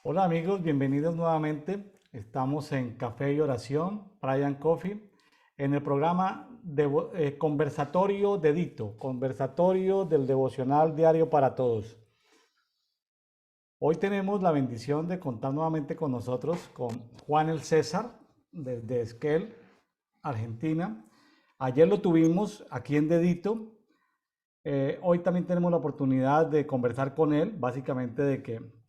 Hola amigos, bienvenidos nuevamente. Estamos en Café y Oración, Brian Coffee, en el programa Conversatorio de Dito, conversatorio del devocional diario para todos. Hoy tenemos la bendición de contar nuevamente con nosotros, con Juan el César, desde Esquel, Argentina. Ayer lo tuvimos aquí en Dedito. Hoy también tenemos la oportunidad de conversar con él, básicamente de que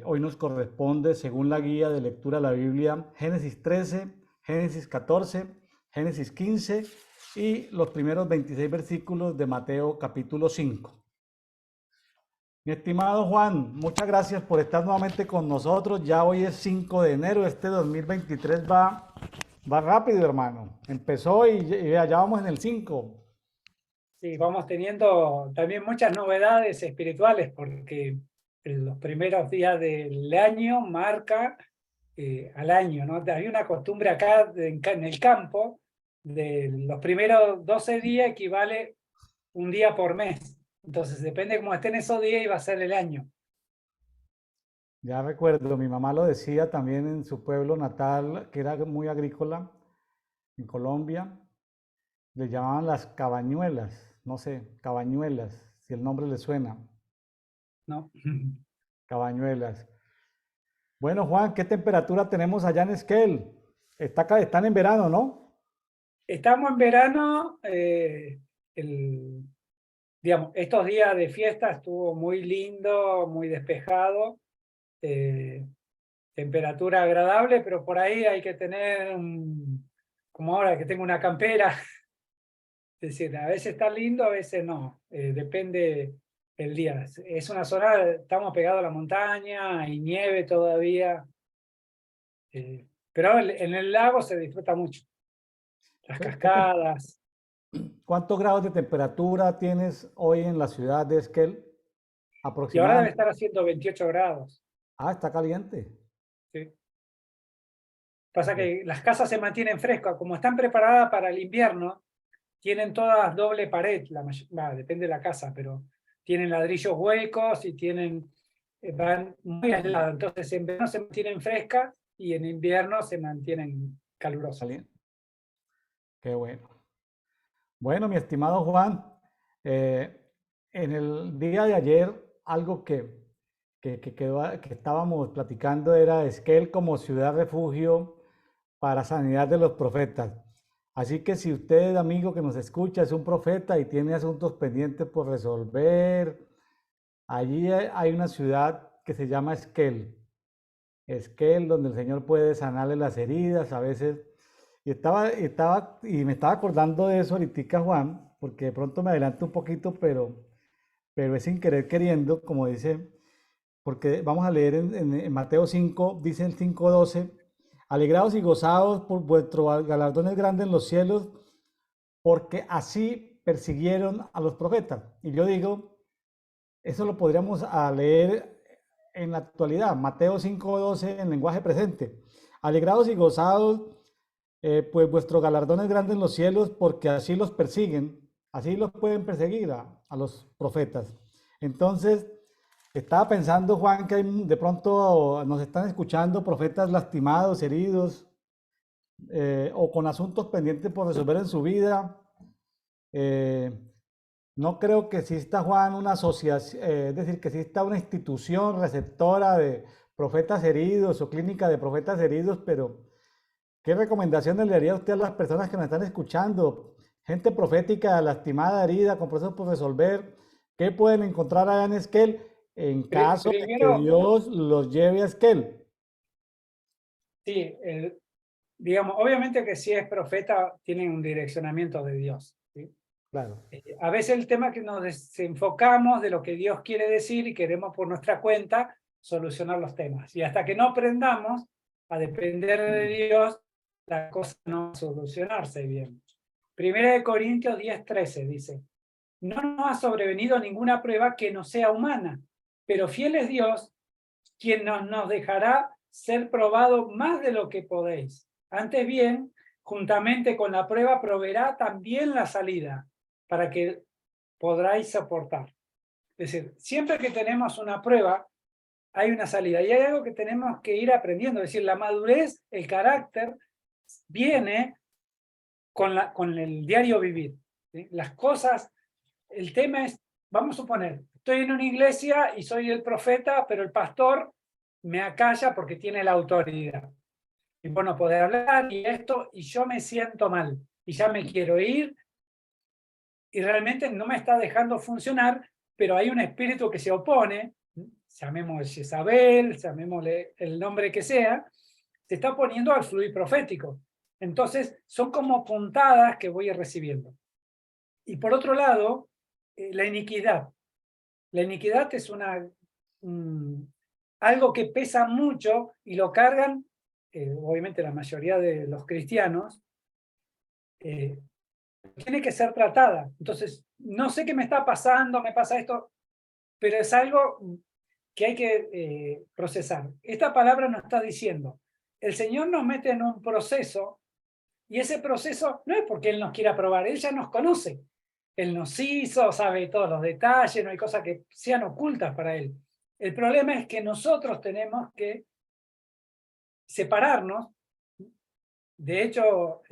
hoy nos corresponde, según la guía de lectura de la Biblia, Génesis 13, Génesis 14, Génesis 15 y los primeros 26 versículos de Mateo capítulo 5. Mi estimado Juan, muchas gracias por estar nuevamente con nosotros. Ya hoy es 5 de enero, este 2023 va rápido, hermano. Empezó y ya vamos en el 5. Sí, vamos teniendo también muchas novedades espirituales porque en los primeros días del año marca al año, ¿no? Hay una costumbre acá en el campo de los primeros 12 días equivale un día por mes. Entonces depende cómo estén esos días y va a ser el año. Ya recuerdo, mi mamá lo decía también en su pueblo natal, que era muy agrícola, en Colombia. Le llamaban las cabañuelas, no sé, cabañuelas, si el nombre le suena, ¿No? cabañuelas. Bueno, Juan, ¿qué temperatura tenemos allá en Esquel? Están en verano, ¿no? Estamos en verano, digamos, estos días de fiesta estuvo muy lindo, muy despejado. eh, Temperatura agradable, pero por ahí hay que tener, como ahora que tengo una campera, es decir, a veces está lindo, a veces no, depende el día. Es una zona, estamos pegados a la montaña, hay nieve todavía, pero en el lago se disfruta mucho, las cascadas, ¿Cuántos grados de temperatura tienes hoy en la ciudad de Esquel y ahora debe aproximadamente? estar haciendo 28 grados. Ah, está caliente. ¿Sí? Pasa que las casas se mantienen frescas, como están preparadas para el invierno, tienen todas doble pared, depende de la casa, pero tienen ladrillos huecos y van muy aisladas. Entonces en verano se mantienen frescas y en invierno se mantienen calurosas. Caliente. Qué bueno. Bueno, mi estimado Juan, eh, en el día de ayer, algo que estábamos platicando era Esquel como ciudad refugio para sanidad de los profetas. Así que si usted, amigo que nos escucha, es un profeta y tiene asuntos pendientes por resolver, allí hay una ciudad que se llama Esquel. Esquel, donde el Señor puede sanarle las heridas, a veces. Y me estaba acordando de eso ahorita, Juan, porque de pronto me adelanto un poquito, pero es sin querer queriendo, como dice, porque vamos a leer en Mateo 5, dice el 5:12, alegrados y gozados por vuestro galardón es grande en los cielos, porque así persiguieron a los profetas. Y yo digo, eso lo podríamos leer en la actualidad, Mateo 5:12 en lenguaje presente. Alegrados y gozados, pues vuestro galardón es grande en los cielos, porque así los persiguen, así los pueden perseguir a los profetas. Entonces, estaba pensando, Juan, que de pronto nos están escuchando profetas lastimados, heridos, o con asuntos pendientes por resolver en su vida. Eh, no creo que exista, Juan, una asociación, es decir, que exista una institución receptora de profetas heridos o clínica de profetas heridos, pero ¿qué recomendaciones le haría usted a las personas que nos están escuchando? Gente profética, lastimada, herida, con procesos por resolver. ¿Qué pueden encontrar allá en Esquel en caso de que Primero, Dios los lleve a Esquel? sí, digamos, obviamente que si es profeta, tienen un direccionamiento de Dios. ¿Sí? Claro. A veces el tema es que nos desenfocamos de lo que Dios quiere decir y queremos por nuestra cuenta solucionar los temas. Y hasta que no aprendamos a depender de Dios, la cosa no va a solucionarse bien. Primera de Corintios 10:13 dice, no nos ha sobrevenido ninguna prueba que no sea humana, pero fiel es Dios, quien nos dejará ser probado más de lo que podéis. Antes bien, juntamente con la prueba, proveerá también la salida para que podráis soportar. Es decir, siempre que tenemos una prueba, hay una salida. Y hay algo que tenemos que ir aprendiendo, es decir, la madurez, el carácter, viene con el diario vivir. ¿Sí? Las cosas, el tema es, vamos a suponer, estoy en una iglesia y soy el profeta, pero el pastor me acalla porque tiene la autoridad. Y bueno, poder hablar y esto, y yo me siento mal, y ya me quiero ir, y realmente no me está dejando funcionar, pero hay un espíritu que se opone, llamémosle Jezabel, llamémosle el nombre que sea, se está oponiendo al fluir profético. Entonces, son como puntadas que voy recibiendo. Y por otro lado, la iniquidad. La iniquidad es algo que pesa mucho y lo cargan, obviamente la mayoría de los cristianos, tiene que ser tratada. Entonces, no sé qué me está pasando, me pasa esto, pero es algo que hay que procesar. Esta palabra nos está diciendo, el Señor nos mete en un proceso, y ese proceso no es porque Él nos quiera probar, Él ya nos conoce. Él nos hizo, sabe todos los detalles, no hay cosas que sean ocultas para Él. El problema es que nosotros tenemos que separarnos. De hecho,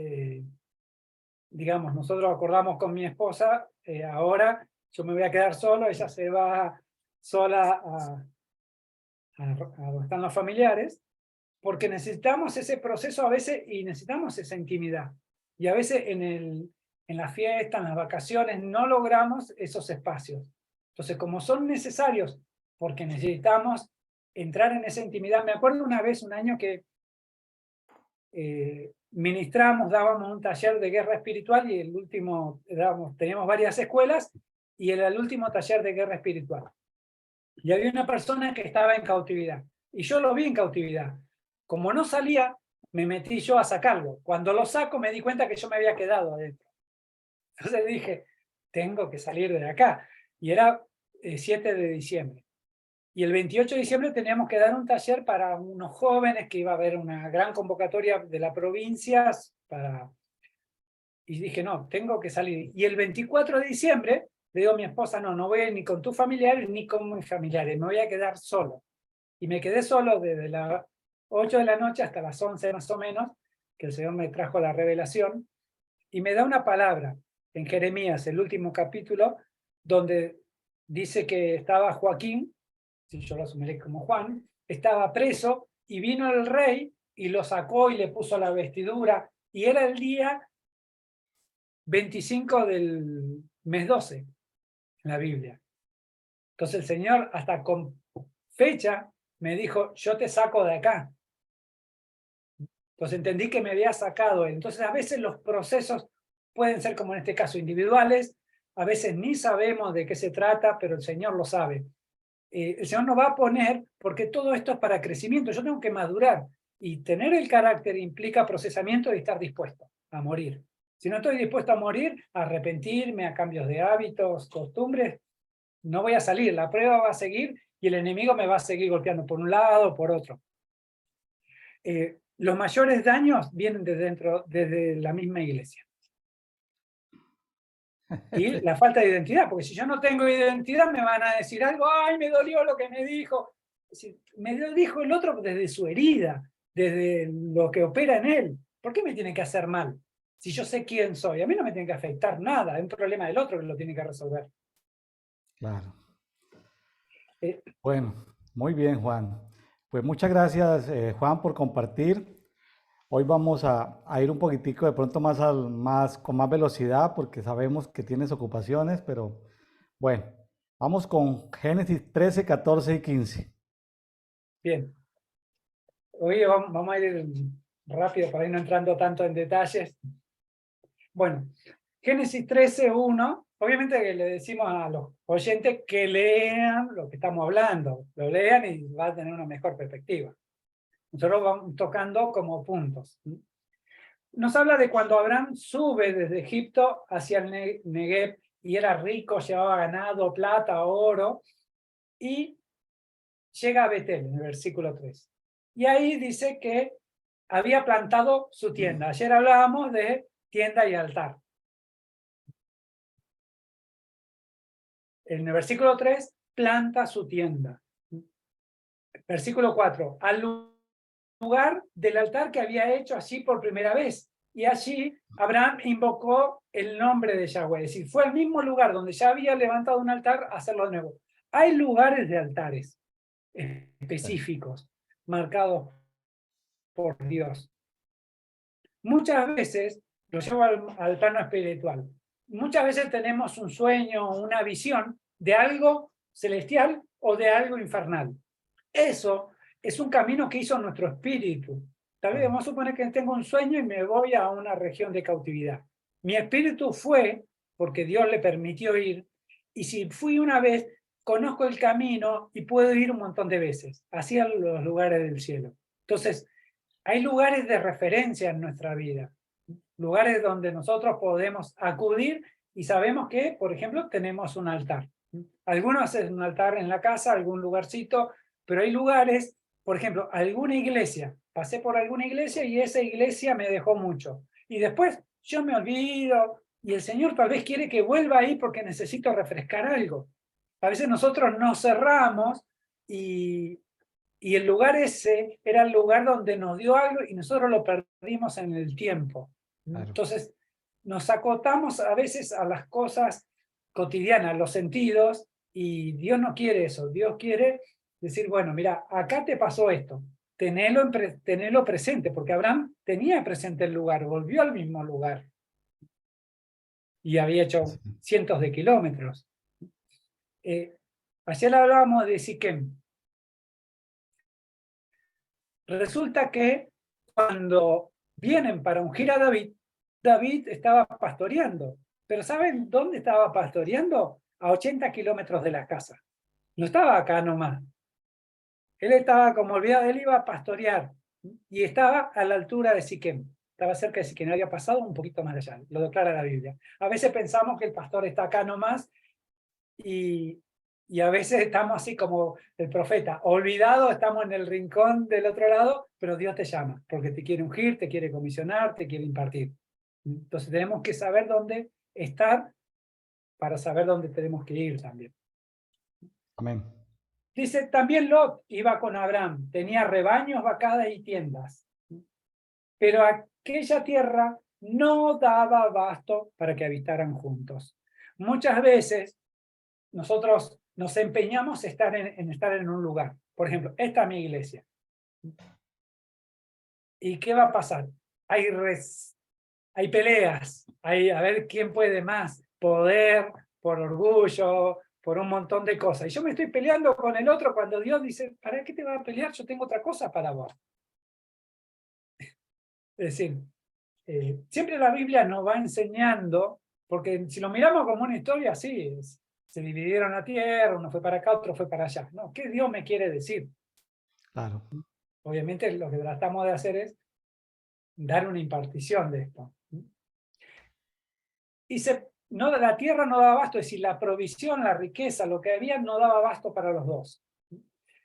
digamos, nosotros acordamos con mi esposa, ahora yo me voy a quedar solo, ella se va sola a donde están los familiares, porque necesitamos ese proceso a veces y necesitamos esa intimidad. Y a veces en la fiesta, en las vacaciones, no logramos esos espacios. Entonces, como son necesarios, porque necesitamos entrar en esa intimidad. Me acuerdo una vez, un año que ministramos, dábamos un taller de guerra espiritual y el último, teníamos varias escuelas y era el último taller de guerra espiritual. Y había una persona que estaba en cautividad. Y yo lo vi en cautividad. Como no salía, me metí yo a sacarlo. Cuando lo saco me di cuenta que yo me había quedado adentro. Entonces dije, tengo que salir de acá. Y era 7 de diciembre. Y el 28 de diciembre teníamos que dar un taller para unos jóvenes, que iba a haber una gran convocatoria de las provincias para... Y dije, no, tengo que salir. Y el 24 de diciembre le digo a mi esposa, no, no voy a ir ni con tus familiares ni con mis familiares, me voy a quedar solo. Y me quedé solo desde las 8 de la noche hasta las 11 más o menos, que el Señor me trajo la revelación, y me da una palabra en Jeremías, el último capítulo, donde dice que estaba Joaquín, si yo lo asumiré como Juan, estaba preso y vino el rey y lo sacó y le puso la vestidura, y era el día 25 del mes 12 en la Biblia. Entonces el Señor hasta con fecha me dijo, yo te saco de acá. Entonces entendí que me había sacado. Entonces a veces los procesos pueden ser, como en este caso, individuales, a veces ni sabemos de qué se trata, pero el Señor lo sabe. El Señor nos va a poner, porque todo esto es para crecimiento, yo tengo que madurar, y tener el carácter implica procesamiento y estar dispuesto a morir. Si no estoy dispuesto a morir, a arrepentirme, a cambios de hábitos, costumbres, no voy a salir, la prueba va a seguir y el enemigo me va a seguir golpeando por un lado o por otro. Los mayores daños vienen desde la misma iglesia. Y la falta de identidad, porque si yo no tengo identidad me van a decir algo, ¡ay, me dolió lo que me dijo! Me dijo el otro desde su herida, desde lo que opera en él. ¿Por qué me tiene que hacer mal? Si yo sé quién soy, a mí no me tiene que afectar nada, es un problema del otro que lo tiene que resolver. Claro. Eh, Bueno, muy bien, Juan. Pues muchas gracias, Juan, por compartir. Hoy vamos a ir un poquitico de pronto con más velocidad porque sabemos que tienes ocupaciones, pero bueno, vamos con Génesis 13, 14 y 15. Bien. Hoy vamos a ir rápido para ir no entrando tanto en detalles. Bueno, Génesis 13:1, obviamente que le decimos a los oyentes que lean lo que estamos hablando, lo lean y va a tener una mejor perspectiva. Nosotros vamos tocando como puntos. Nos habla de cuando Abraham sube desde Egipto hacia el Negev y era rico, llevaba ganado, plata, oro, y llega a Betel, en el versículo 3. Y ahí dice que había plantado su tienda. Ayer hablábamos de tienda y altar. En el versículo 3, planta su tienda. versículo 4, al lugar del altar que había hecho allí por primera vez. Y allí Abraham invocó el nombre de Yahweh. Es decir, fue el mismo lugar donde ya había levantado un altar a hacerlo de nuevo. Hay lugares de altares específicos, marcados por Dios. Muchas veces, lo llevo al plano espiritual, muchas veces tenemos un sueño, una visión de algo celestial o de algo infernal. Eso es un camino que hizo nuestro espíritu. Tal vez vamos a suponer que tengo un sueño y me voy a una región de cautividad. Mi espíritu fue porque Dios le permitió ir, y si fui una vez, conozco el camino y puedo ir un montón de veces, hacia los lugares del cielo. Entonces, hay lugares de referencia en nuestra vida, lugares donde nosotros podemos acudir y sabemos que, por ejemplo, tenemos un altar. Algunos hacen un altar en la casa, algún lugarcito, pero hay lugares, por ejemplo, alguna iglesia. Pasé por alguna iglesia y esa iglesia me dejó mucho. Y después yo me olvido y el Señor tal vez quiere que vuelva ahí porque necesito refrescar algo. A veces nosotros nos cerramos y el lugar ese era el lugar donde nos dio algo y nosotros lo perdimos en el tiempo. Claro. Entonces, nos acotamos a veces a las cosas cotidianas, los sentidos, y Dios no quiere eso. Dios quiere decir, bueno, mira, acá te pasó esto, tenelo presente, porque Abraham tenía presente el lugar, volvió al mismo lugar y había hecho cientos de kilómetros. Ayer hablábamos de Siquem. Resulta que cuando vienen para ungir a David, David estaba pastoreando. Pero ¿saben dónde estaba pastoreando? A 80 kilómetros de la casa. No estaba acá nomás. Él estaba como olvidado, él iba a pastorear y estaba a la altura de Siquem. Estaba cerca de Siquem, había pasado un poquito más allá, lo declara la Biblia. A veces pensamos que el pastor está acá nomás y a veces estamos así como el profeta, olvidado, estamos en el rincón del otro lado, pero Dios te llama, porque te quiere ungir, te quiere comisionar, te quiere impartir. Entonces tenemos que saber dónde estar para saber dónde tenemos que ir también. Amén. Dice, también Lot iba con Abraham, tenía rebaños, vacadas y tiendas, pero aquella tierra no daba abasto para que habitaran juntos. Muchas veces nosotros nos empeñamos en estar en un lugar. Por ejemplo, esta es mi iglesia. ¿Y qué va a pasar? Hay peleas, a ver quién puede más, poder, por orgullo, por un montón de cosas. Y yo me estoy peleando con el otro cuando Dios dice, ¿para qué te vas a pelear? Yo tengo otra cosa para vos. Es decir, siempre la Biblia nos va enseñando, porque si lo miramos como una historia, sí, se dividieron la tierra, uno fue para acá, otro fue para allá. No, ¿qué Dios me quiere decir? Claro. Obviamente lo que tratamos de hacer es dar una impartición de esto. Y la tierra no daba abasto, es decir, la provisión, la riqueza, lo que había no daba abasto para los dos.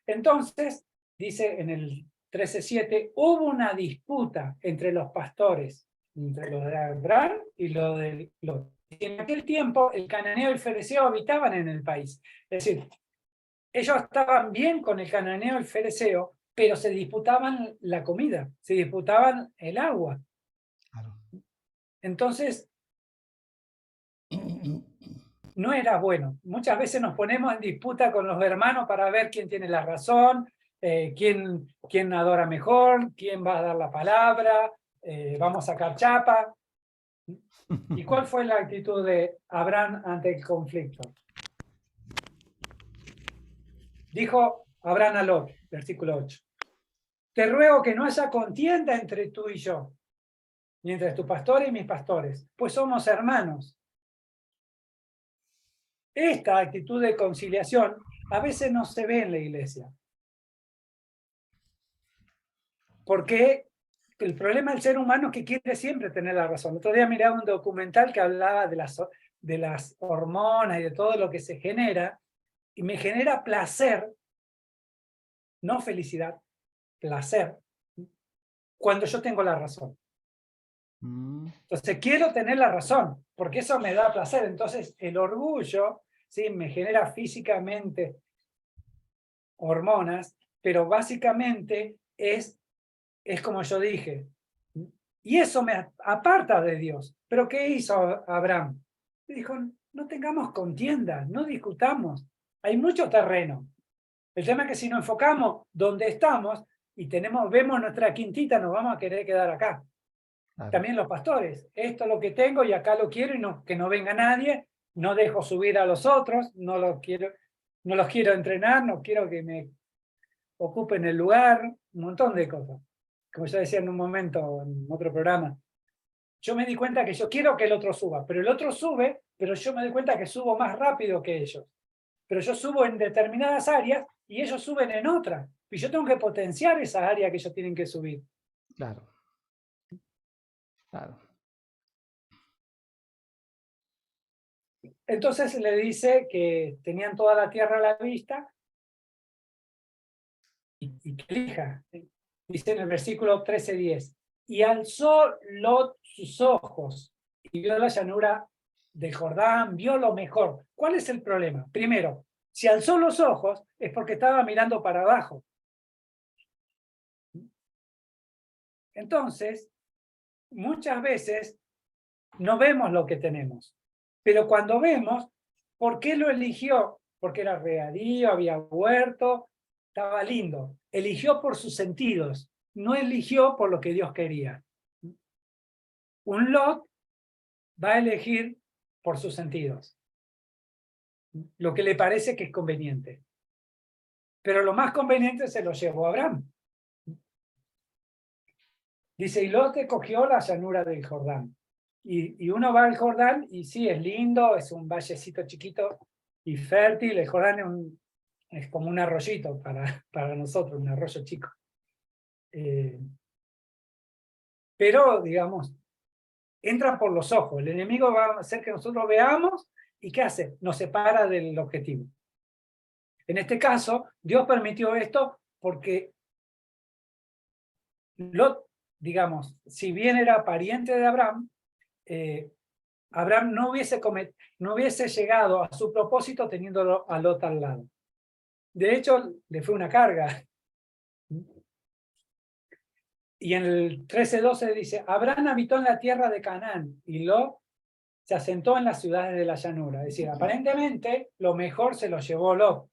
Entonces, dice en el 13:7, hubo una disputa entre los pastores, entre los de Abraham y los de Lot. En aquel tiempo, el cananeo y el fereceo habitaban en el país. Es decir, ellos estaban bien con el cananeo y el fereceo, pero se disputaban la comida, se disputaban el agua. Claro. Entonces, no era bueno. Muchas veces nos ponemos en disputa con los hermanos para ver quién tiene la razón, quién adora mejor, quién va a dar la palabra, vamos a sacar chapa. ¿Y cuál fue la actitud de Abraham ante el conflicto? Dijo Abraham a Lot, versículo 8, te ruego que no haya contienda entre tú y yo, ni entre tu pastor y mis pastores, pues somos hermanos. Esta actitud de conciliación a veces no se ve en la iglesia. Porque el problema del ser humano es que quiere siempre tener la razón. El otro día miraba un documental que hablaba de las hormonas y de todo lo que se genera, y me genera placer, no felicidad, placer, cuando yo tengo la razón. Entonces quiero tener la razón, porque eso me da placer. Entonces el orgullo, ¿sí?, me genera físicamente hormonas pero básicamente es como yo dije. Y eso me aparta de Dios. ¿Pero qué hizo Abraham? Dijo, no tengamos contiendas, no discutamos. Hay mucho terreno. El tema es que si nos enfocamos donde estamos y vemos nuestra quintita, nos vamos a querer quedar acá. Claro. También los pastores, esto es lo que tengo y acá lo quiero y que no venga nadie, no dejo subir a los otros, no los quiero entrenar, no quiero que me ocupen el lugar, un montón de cosas. Como yo decía en un momento, en otro programa, yo me di cuenta que yo quiero que el otro suba, pero el otro sube, pero yo me di cuenta que subo más rápido que ellos. Pero yo subo en determinadas áreas y ellos suben en otras. Y yo tengo que potenciar esa área que ellos tienen que subir. Claro. Claro. Entonces le dice que tenían toda la tierra a la vista y que elija. Dice en el versículo 13:10. Y alzó Lot sus ojos y vio la llanura de Jordán, vio lo mejor. ¿Cuál es el problema? Primero, si alzó los ojos es porque estaba mirando para abajo. Entonces, muchas veces no vemos lo que tenemos. Pero cuando vemos, ¿por qué lo eligió? Porque era regadío, había huerto, estaba lindo. Eligió por sus sentidos, no eligió por lo que Dios quería. Un Lot va a elegir por sus sentidos, lo que le parece que es conveniente. Pero lo más conveniente se lo llevó Abraham. Dice, y Lot escogió la llanura del Jordán. Y uno va al Jordán y sí, es lindo, es un vallecito chiquito y fértil. El Jordán es como un arroyito para nosotros, un arroyo chico. Pero, digamos, entra por los ojos. El enemigo va a hacer que nosotros veamos y ¿qué hace? Nos separa del objetivo. En este caso, Dios permitió esto porque Lot, digamos, si bien era pariente de Abraham, Abraham no hubiese llegado a su propósito teniéndolo a Lot al lado. De hecho, le fue una carga. Y en el 13:12 dice, Abraham habitó en la tierra de Canaán y Lot se asentó en las ciudades de la llanura. Es decir, aparentemente lo mejor se lo llevó Lot.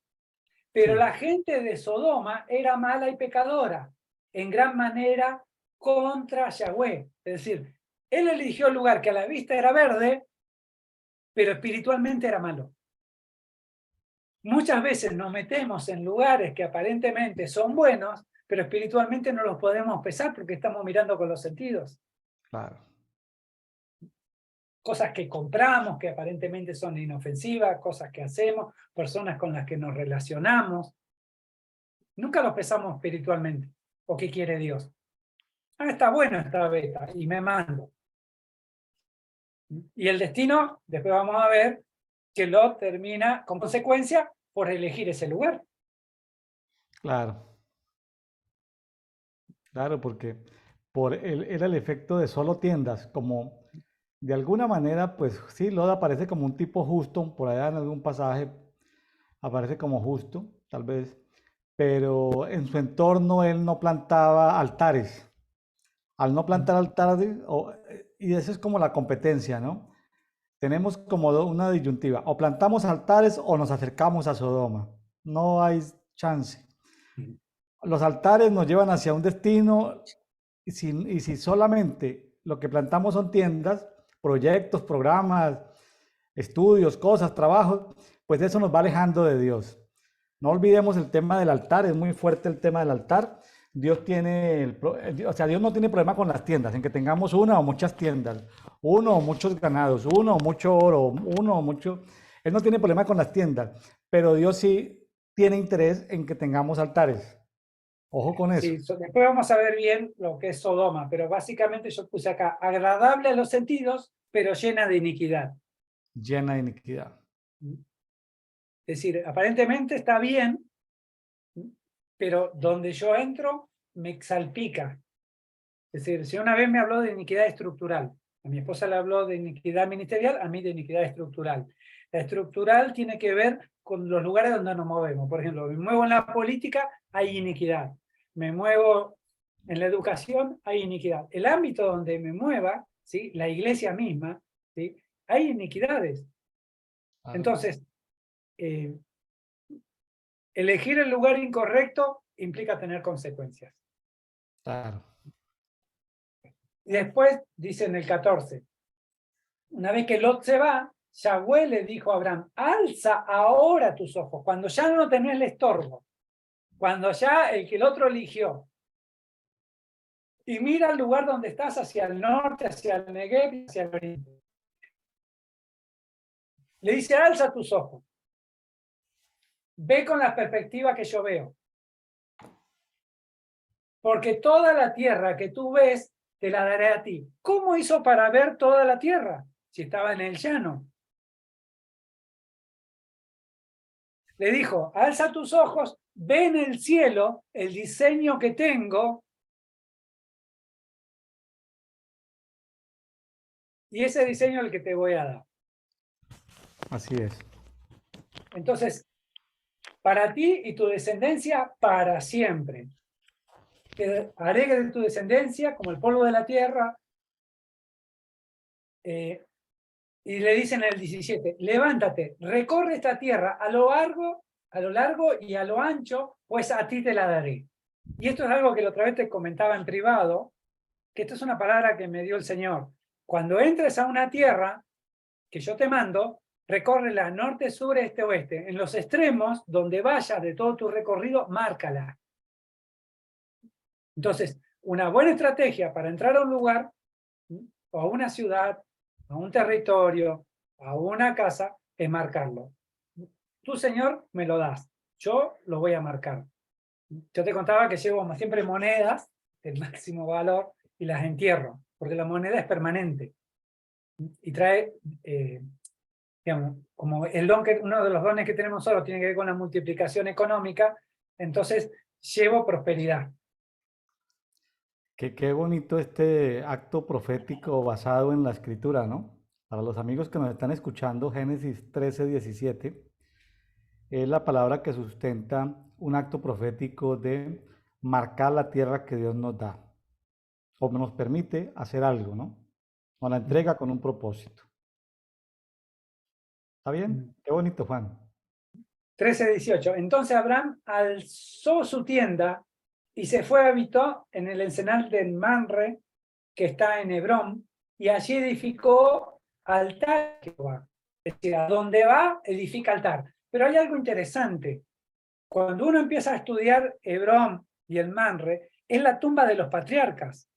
Pero Sí. la gente de Sodoma era mala y pecadora, en gran manera contra Yahweh. Es decir, él eligió el lugar que a la vista era verde, pero espiritualmente era malo. Muchas veces nos metemos en lugares que aparentemente son buenos, pero espiritualmente no los podemos pesar porque estamos mirando con los sentidos. Claro. Cosas que compramos que aparentemente son inofensivas, cosas que hacemos, personas con las que nos relacionamos. Nunca los pesamos espiritualmente. ¿O qué quiere Dios? Ah, está bueno esta beta y me mando. Y el destino, después vamos a ver que Lot termina con consecuencia por elegir ese lugar. Claro. Claro, porque era el efecto de solo tiendas, como de alguna manera, pues sí, Lot aparece como un tipo justo, por allá en algún pasaje aparece como justo, tal vez, pero en su entorno él no plantaba altares. Al no plantar altares, y esa es como la competencia, ¿no? Tenemos como una disyuntiva, o plantamos altares o nos acercamos a Sodoma. No hay chance. Los altares nos llevan hacia un destino y si solamente lo que plantamos son tiendas, proyectos, programas, estudios, cosas, trabajos, pues eso nos va alejando de Dios. No olvidemos el tema del altar, es muy fuerte el tema del altar. Dios Dios no tiene problema con las tiendas, en que tengamos una o muchas tiendas, uno o muchos ganados, uno o mucho oro, uno o mucho... Él no tiene problema con las tiendas, pero Dios sí tiene interés en que tengamos altares. Ojo con eso. Sí, después vamos a ver bien lo que es Sodoma, pero básicamente yo puse acá, agradable a los sentidos, pero llena de iniquidad. Llena de iniquidad. Es decir, aparentemente está bien, pero donde yo entro me salpica. Es decir, si una vez me habló de iniquidad estructural, a mi esposa le habló de iniquidad ministerial, a mí de iniquidad estructural. La estructural tiene que ver con los lugares donde nos movemos. Por ejemplo, me muevo en la política, hay iniquidad. Me muevo en la educación, hay iniquidad. El ámbito donde me mueva, ¿sí? La iglesia misma, ¿sí? Hay iniquidades. Claro, Entonces, elegir el lugar incorrecto implica tener consecuencias. claro. Y después, dice en el 14, una vez que Lot se va, Yahweh le dijo a Abraham, alza ahora tus ojos, cuando ya no tenés el estorbo, cuando ya el que el otro eligió, y mira el lugar donde estás, hacia el norte, hacia el Negev, hacia el oriente. Le dice, alza tus ojos, ve con la perspectiva que yo veo, porque toda la tierra que tú ves, te la daré a ti. ¿Cómo hizo para ver toda la tierra? Si estaba en el llano. Le dijo, alza tus ojos, ve en el cielo el diseño que tengo, y ese diseño es el que te voy a dar. Así es. Entonces, para ti y tu descendencia, para siempre. Te haré de tu descendencia como el polvo de la tierra. Y le dicen en el 17, levántate, recorre esta tierra a lo largo y a lo ancho, pues a ti te la daré. Y esto es algo que la otra vez te comentaba en privado, que esto es una palabra que me dio el Señor. Cuando entres a una tierra que yo te mando, recórrela norte, sur, este, oeste. En los extremos, donde vayas de todo tu recorrido, márcala. Entonces, una buena estrategia para entrar a un lugar, o a una ciudad, a un territorio, a una casa, es marcarlo. Tú, Señor, me lo das. Yo lo voy a marcar. Yo te contaba que llevo siempre monedas del máximo valor y las entierro, porque la moneda es permanente. Y trae, digamos, como el don que, uno de los dones que tenemos solo tiene que ver con la multiplicación económica, entonces llevo prosperidad. Qué bonito este acto profético basado en la escritura, ¿no? Para los amigos que nos están escuchando, Génesis 13:17 es la palabra que sustenta un acto profético de marcar la tierra que Dios nos da, o nos permite hacer algo, ¿no? Nos la entrega con un propósito. ¿Está bien? Qué bonito, Juan. 13:18. Entonces Abraham alzó su tienda y se fue a habitó en el ensenal de Manre, que está en Hebrón, y allí edificó altar a Jehová. Es decir, a donde va, edifica altar. Pero hay algo interesante. Cuando uno empieza a estudiar Hebrón y el Manre, es la tumba de los patriarcas.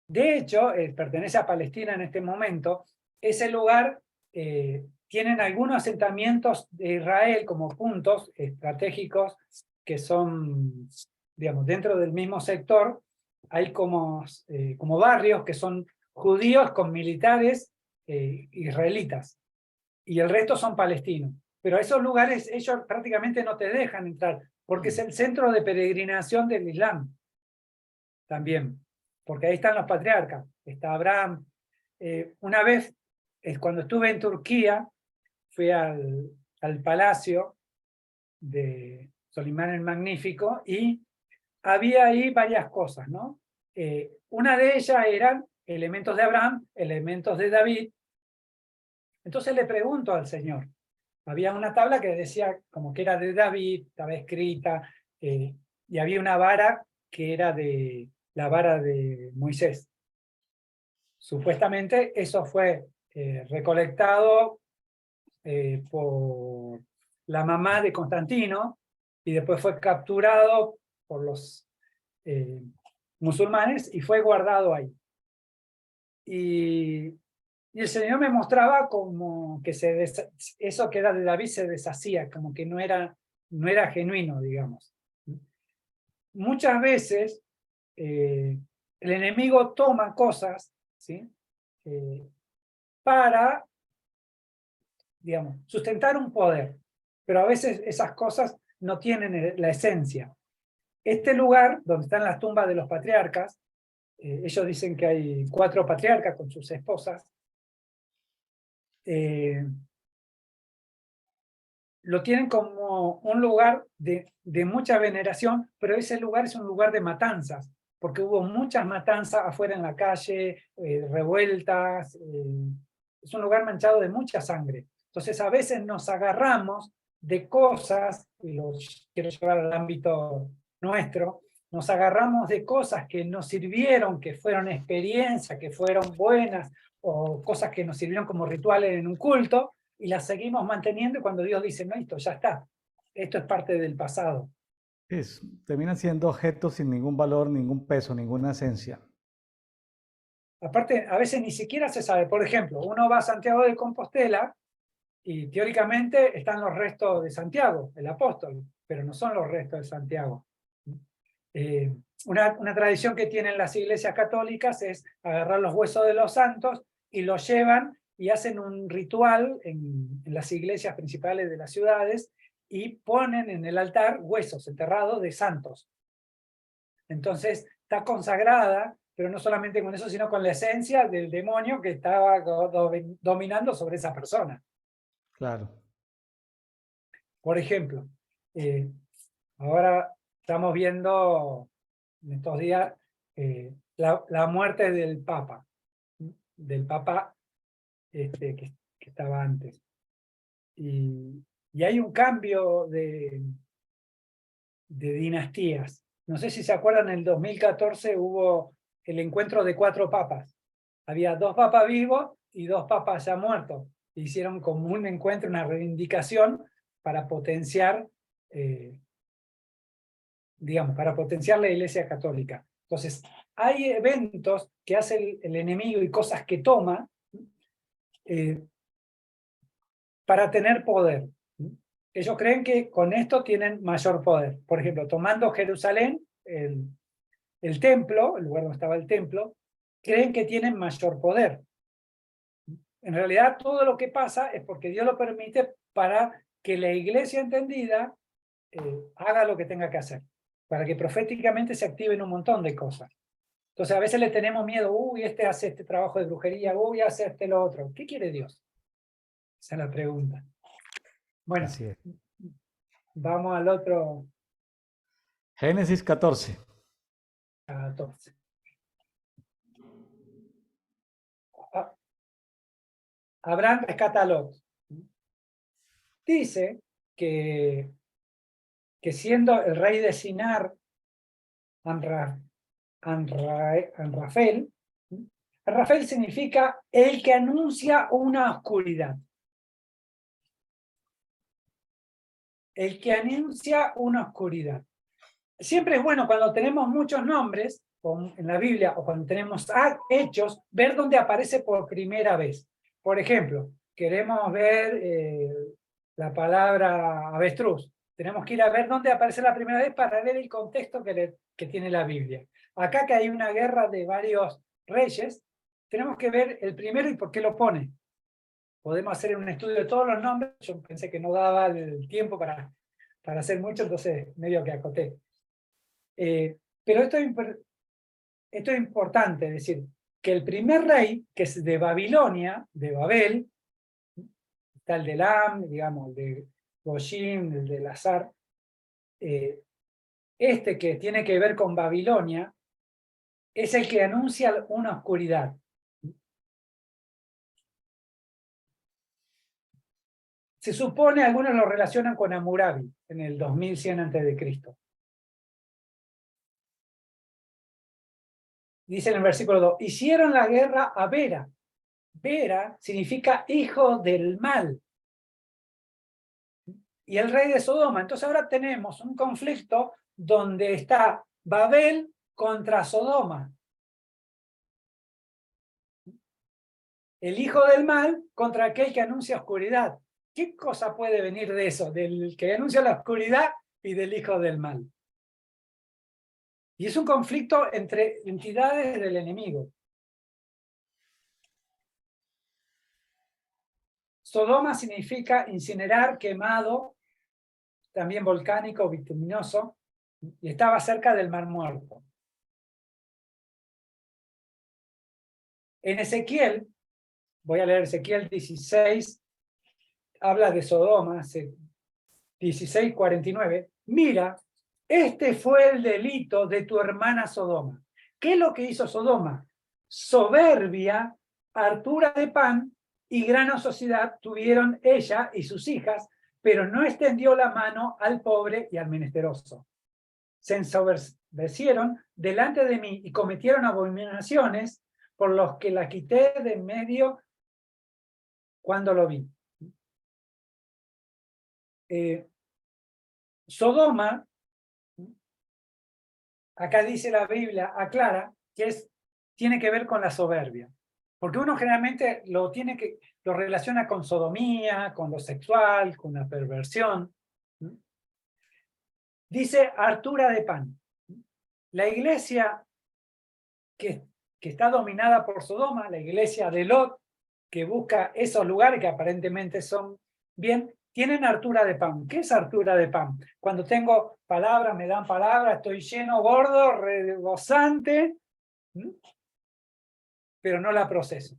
De hecho, pertenece a Palestina en este momento. Ese lugar tienen algunos asentamientos de Israel como puntos estratégicos que son, digamos, dentro del mismo sector. Hay como barrios que son judíos con militares israelitas y el resto son palestinos. Pero a esos lugares ellos prácticamente no te dejan entrar porque es el centro de peregrinación del Islam también, porque ahí están los patriarcas, está Abraham. Una vez, cuando estuve en Turquía, fui al palacio de Solimán el Magnífico y había ahí varias cosas, ¿no? Una de ellas eran elementos de Abraham, elementos de David. Entonces le pregunto al Señor, había una tabla que decía como que era de David, estaba escrita, y había una vara que era de la vara de Moisés. Supuestamente eso fue recolectado por la mamá de Constantino y después fue capturado por los musulmanes y fue guardado ahí. Y el Señor me mostraba como que eso que era de David se deshacía, como que no era genuino, digamos. Muchas veces el enemigo toma cosas, ¿sí? Para, digamos, sustentar un poder, pero a veces esas cosas no tienen la esencia. Este lugar, donde están las tumbas de los patriarcas, ellos dicen que hay 4 patriarcas con sus esposas, lo tienen como un lugar de mucha veneración, pero ese lugar es un lugar de matanzas, porque hubo muchas matanzas afuera en la calle, revueltas, es un lugar manchado de mucha sangre. Entonces a veces nos agarramos de cosas, y lo quiero llevar al ámbito nuestro, nos agarramos de cosas que nos sirvieron, que fueron experiencias, que fueron buenas, o cosas que nos sirvieron como rituales en un culto, y las seguimos manteniendo, y cuando Dios dice, no, esto ya está, esto es parte del pasado. Terminan siendo objetos sin ningún valor, ningún peso, ninguna esencia. Aparte, a veces ni siquiera se sabe. Por ejemplo, uno va a Santiago de Compostela y teóricamente están los restos de Santiago, el apóstol, pero no son los restos de Santiago. Una tradición que tienen las iglesias católicas es agarrar los huesos de los santos y los llevan y hacen un ritual en las iglesias principales de las ciudades y ponen en el altar huesos enterrados de santos. Entonces está consagrada, pero no solamente con eso, sino con la esencia del demonio que estaba dominando sobre esa persona. Claro. Por ejemplo, ahora estamos viendo en estos días la muerte del Papa que estaba antes. Y hay un cambio de dinastías. No sé si se acuerdan, en el 2014 hubo el encuentro de 4 papas. Había 2 papas vivos y 2 papas ya muertos. Hicieron como un encuentro, una reivindicación para potenciar, digamos, para potenciar la Iglesia Católica. Entonces, hay eventos que hace el enemigo y cosas que toma para tener poder. Ellos creen que con esto tienen mayor poder. Por ejemplo, tomando Jerusalén, el templo, el lugar donde estaba el templo, creen que tienen mayor poder. En realidad, todo lo que pasa es porque Dios lo permite para que la iglesia entendida haga lo que tenga que hacer, para que proféticamente se activen un montón de cosas. Entonces, a veces le tenemos miedo, uy, este hace este trabajo de brujería, uy, hace este lo otro. ¿Qué quiere Dios? Esa es la pregunta. Bueno, Así es. vamos al otro Génesis 14. 14. Abraham rescata a Lot. Dice que siendo el rey de Sinar, Anrafel, Anrafel significa el que anuncia una oscuridad. El que anuncia una oscuridad. Siempre es bueno cuando tenemos muchos nombres en la Biblia o cuando tenemos hechos, ver dónde aparece por primera vez. Por ejemplo, queremos ver la palabra avestruz. Tenemos que ir a ver dónde aparece la primera vez para ver el contexto que tiene la Biblia. Acá que hay una guerra de varios reyes, tenemos que ver el primero y por qué lo pone. Podemos hacer un estudio de todos los nombres. Yo pensé que no daba el tiempo para hacer mucho, entonces medio que acoté. Pero esto es importante, es decir, que el primer rey, que es de Babilonia, de Babel, está el de Elam, digamos, el de Goshim, el de Lazar, este que tiene que ver con Babilonia, es el que anuncia una oscuridad. Se supone, algunos lo relacionan con Hammurabi, en el 2100 a.C. Dice en el versículo 2, hicieron la guerra a Vera. Vera significa hijo del mal. Y el rey de Sodoma. Entonces ahora tenemos un conflicto donde está Babel contra Sodoma. El hijo del mal contra aquel que anuncia oscuridad. ¿Qué cosa puede venir de eso? Del que anuncia la oscuridad y del hijo del mal. Y es un conflicto entre entidades del enemigo. Sodoma significa incinerar, quemado, también volcánico, bituminoso, y estaba cerca del Mar Muerto. En Ezequiel, voy a leer Ezequiel 16, habla de Sodoma, 16:49, mira, este fue el delito de tu hermana Sodoma. ¿Qué es lo que hizo Sodoma? Soberbia, hartura de pan y gran ociosidad tuvieron ella y sus hijas, pero no extendió la mano al pobre y al menesteroso. Se ensoberbecieron delante de mí y cometieron abominaciones, por los que la quité de en medio cuando lo vi. Sodoma, acá dice la Biblia, aclara que tiene que ver con la soberbia. Porque uno generalmente lo relaciona con sodomía, con lo sexual, con la perversión. Dice hartura de pan. La iglesia que está dominada por Sodoma, la iglesia de Lot, que busca esos lugares que aparentemente son bien, tienen hartura de pan. ¿Qué es hartura de pan? Cuando tengo palabras, me dan palabras, estoy lleno, gordo, rebosante, pero no la proceso.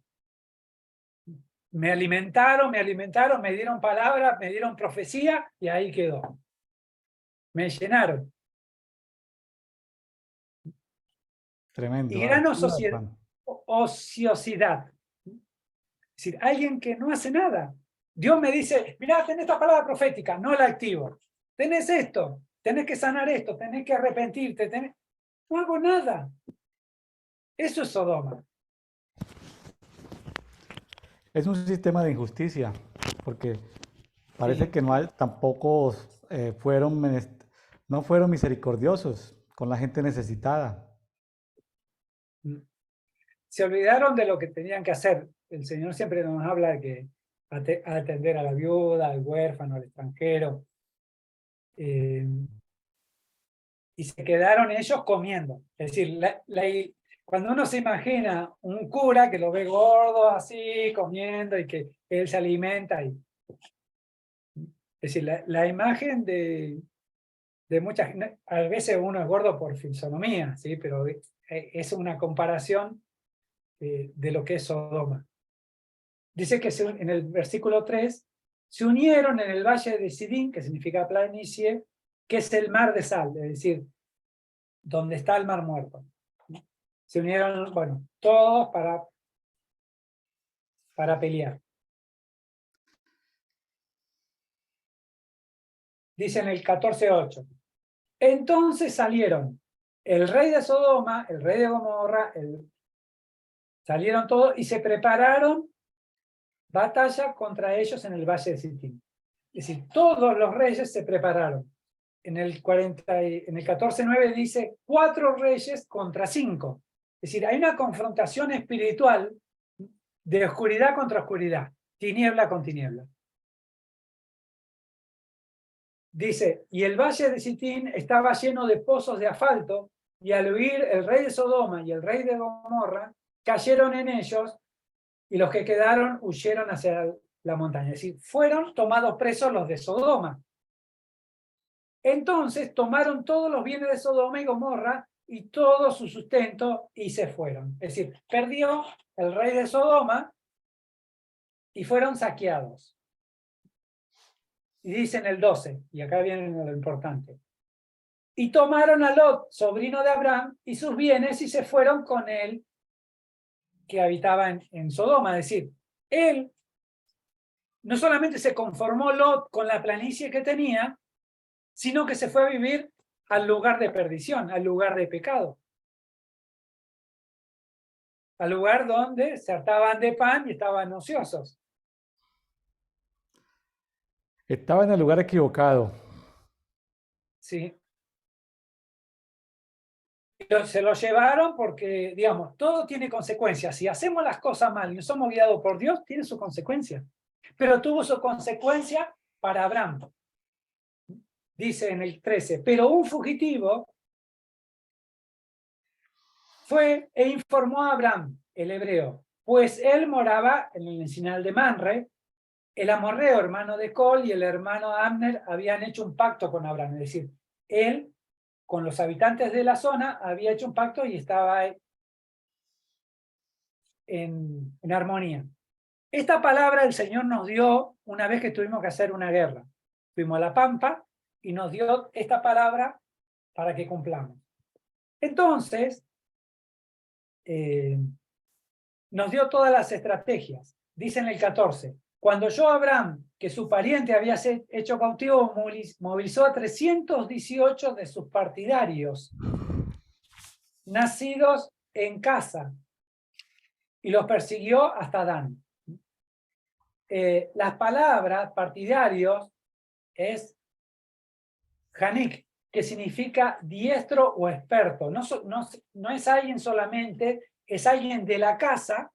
Me alimentaron, me dieron palabras, me dieron profecía y ahí quedó. Me llenaron. Tremendo. Y gran Juan. ociosidad. Es decir, alguien que no hace nada. Dios me dice, mirá, tenés esta palabra profética, no la activo. Tenés esto, tenés que sanar esto, tenés que arrepentirte, no hago nada. Eso es Sodoma. Es un sistema de injusticia, porque parece Sí. que tampoco no fueron misericordiosos con la gente necesitada. Se olvidaron de lo que tenían que hacer. El Señor siempre nos habla de que atender a la viuda, al huérfano, al extranjero. Y se quedaron ellos comiendo. Es decir, cuando uno se imagina un cura que lo ve gordo así, comiendo y que él se alimenta. Es decir, la imagen de muchas... A veces uno es gordo por fisonomía, ¿sí? Pero es una comparación de lo que es Sodoma. Dice que en el versículo 3, se unieron en el valle de Sidín, que significa planicie, que es el mar de sal, es decir, donde está el mar muerto. Se unieron, bueno, todos para pelear. Dice en el 14:8. Entonces salieron el rey de Sodoma, el rey de Gomorra, salieron todos y se prepararon batalla contra ellos en el valle de Sittim. Es decir, todos los reyes se prepararon. En el 14:9 dice 4 reyes contra 5. Es decir, hay una confrontación espiritual de oscuridad contra oscuridad, tiniebla con tiniebla. Dice, y el valle de Sittim estaba lleno de pozos de asfalto, y al huir el rey de Sodoma y el rey de Gomorra, cayeron en ellos, y los que quedaron huyeron hacia la montaña. Es decir, fueron tomados presos los de Sodoma. Entonces tomaron todos los bienes de Sodoma y Gomorra y todo su sustento y se fueron. Es decir, perdió el rey de Sodoma y fueron saqueados. Y dice en el 12, y acá viene lo importante. Y tomaron a Lot, sobrino de Abraham, y sus bienes y se fueron con él que habitaba en Sodoma. Es decir, él no solamente se conformó Lot con la planicie que tenía, sino que se fue a vivir al lugar de perdición, al lugar de pecado. Al lugar donde se hartaban de pan y estaban ociosos. Estaba en el lugar equivocado. Sí. Se lo llevaron porque, digamos, todo tiene consecuencias. Si hacemos las cosas mal y no somos guiados por Dios, tiene su consecuencia. Pero tuvo su consecuencia para Abraham. Dice en el 13, pero un fugitivo fue e informó a Abraham, el hebreo, pues él moraba en el encinar de Manre. El amorreo, hermano de Col, y el hermano Abner habían hecho un pacto con Abraham. Es decir, él, con los habitantes de la zona, había hecho un pacto y estaba en armonía. Esta palabra el Señor nos dio una vez que tuvimos que hacer una guerra. fuimos a la pampa y nos dio esta palabra para que cumplamos. Entonces, nos dio todas las estrategias. Dice en el 14, cuando oyó Abraham que su pariente había hecho cautivo, movilizó a 318 de sus partidarios, nacidos en casa, y los persiguió hasta Dan. Las palabras partidarios es Hanik, que significa diestro o experto. No es alguien solamente, es alguien de la casa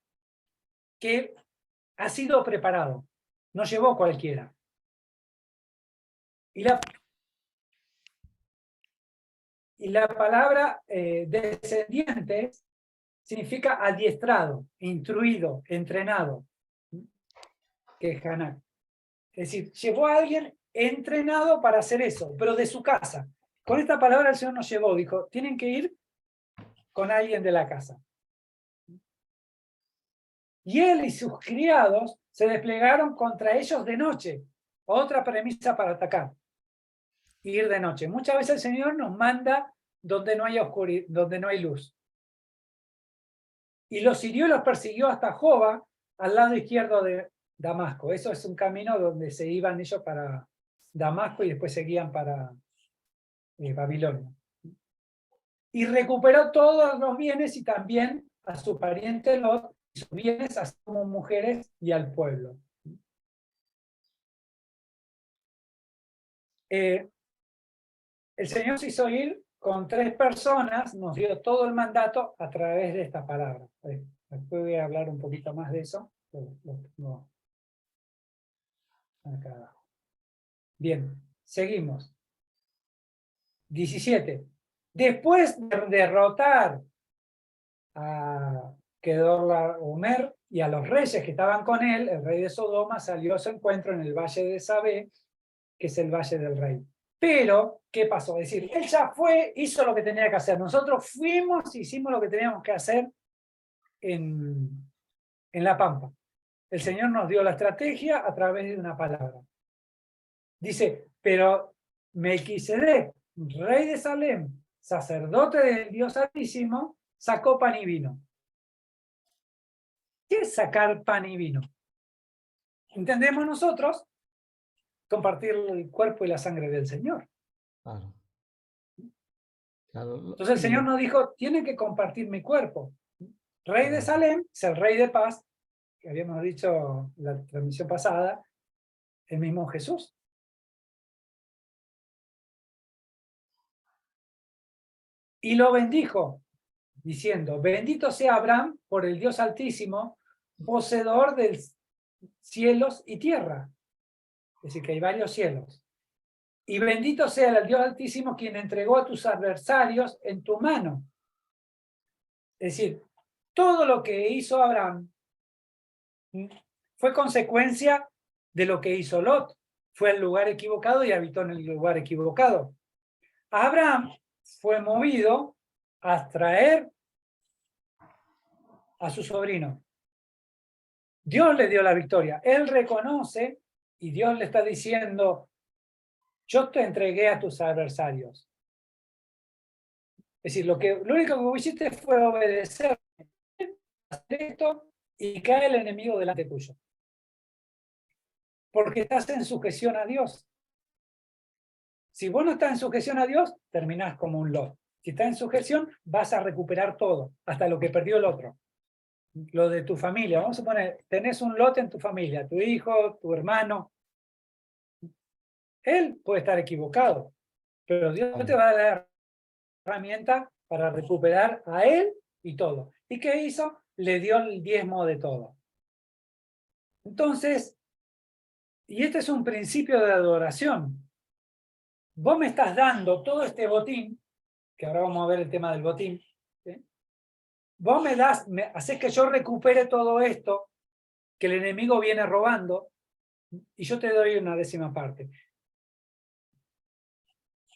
que ha sido preparado. No llevó cualquiera. Y la palabra descendientes significa adiestrado, instruido, entrenado, que es Hanak. Es decir, llevó a alguien entrenado para hacer eso, pero de su casa. Con esta palabra el Señor nos llevó, dijo, tienen que ir con alguien de la casa. Y él y sus criados se desplegaron contra ellos de noche. Otra premisa para atacar. Ir de noche. Muchas veces el Señor nos manda donde no hay oscuridad, donde no hay luz. Y los hirió y los persiguió hasta Joba, al lado izquierdo de Damasco. Eso es un camino donde se iban ellos para Damasco y después seguían para Babilonia. Y recuperó todos los bienes y también a su pariente Lot y sus bienes, así como mujeres y al pueblo. El Señor se hizo ir con 3 personas, nos dio todo el mandato a través de esta palabra. Después voy a hablar un poquito más de eso. Acá abajo. Bien, seguimos. 17. Después de derrotar a Kedorlaomer y a los reyes que estaban con él, el rey de Sodoma salió a su encuentro en el valle de Sabé, que es el valle del rey. Pero, ¿qué pasó? Es decir, él ya fue, hizo lo que tenía que hacer. Nosotros fuimos, hicimos lo que teníamos que hacer en la pampa. El Señor nos dio la estrategia a través de una palabra. Dice, pero Melquisedec, rey de Salem, sacerdote del Dios Altísimo, sacó pan y vino. ¿Qué es sacar pan y vino? Entendemos nosotros compartir el cuerpo y la sangre del Señor. Claro. Claro. Entonces el Señor nos dijo, tienen que compartir mi cuerpo. Rey de Salem es el rey de paz, que habíamos dicho en la transmisión pasada, el mismo Jesús. Y lo bendijo, diciendo, bendito sea Abraham por el Dios Altísimo, poseedor de cielos y tierra. Es decir, que hay varios cielos. Y bendito sea el Dios Altísimo quien entregó a tus adversarios en tu mano. Es decir, todo lo que hizo Abraham fue consecuencia de lo que hizo Lot. Fue al lugar equivocado y habitó en el lugar equivocado. Abraham fue movido a traer a su sobrino. Dios le dio la victoria. Él reconoce y Dios le está diciendo, yo te entregué a tus adversarios. Es decir, lo único que hiciste fue obedecer, hacer esto y cae el enemigo delante tuyo. Porque estás en sujeción a Dios. Si vos no estás en sujeción a Dios, terminás como un Lot. Si estás en sujeción, vas a recuperar todo, hasta lo que perdió el otro. Lo de tu familia. Vamos a poner, tenés un Lot en tu familia, tu hijo, tu hermano. Él puede estar equivocado, pero Dios te va a dar herramienta para recuperar a él y todo. ¿Y qué hizo? Le dio el diezmo de todo. Entonces, y este es un principio de adoración. Vos me estás dando todo este botín, que ahora vamos a ver el tema del botín, ¿sí? Vos me haces que yo recupere todo esto que el enemigo viene robando y yo te doy una 10ª parte.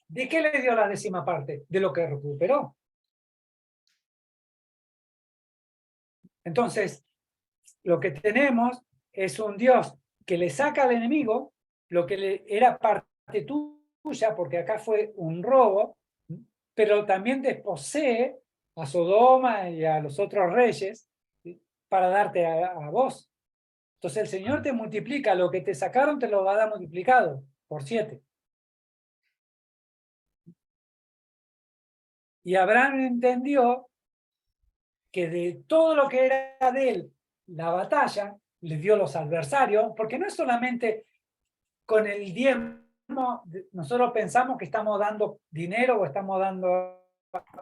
¿De qué le dio la 10ª parte? De lo que recuperó. Entonces, lo que tenemos es un Dios que le saca al enemigo lo que le era parte tuya, porque acá fue un robo, pero también desposee a Sodoma y a los otros reyes, ¿sí?, para darte a vos. Entonces el Señor te multiplica, lo que te sacaron te lo va a dar multiplicado por 7. Y Abraham entendió que de todo lo que era de él, la batalla, le dio los adversarios, porque no es solamente con el diezmo, nosotros pensamos que estamos dando dinero o estamos dando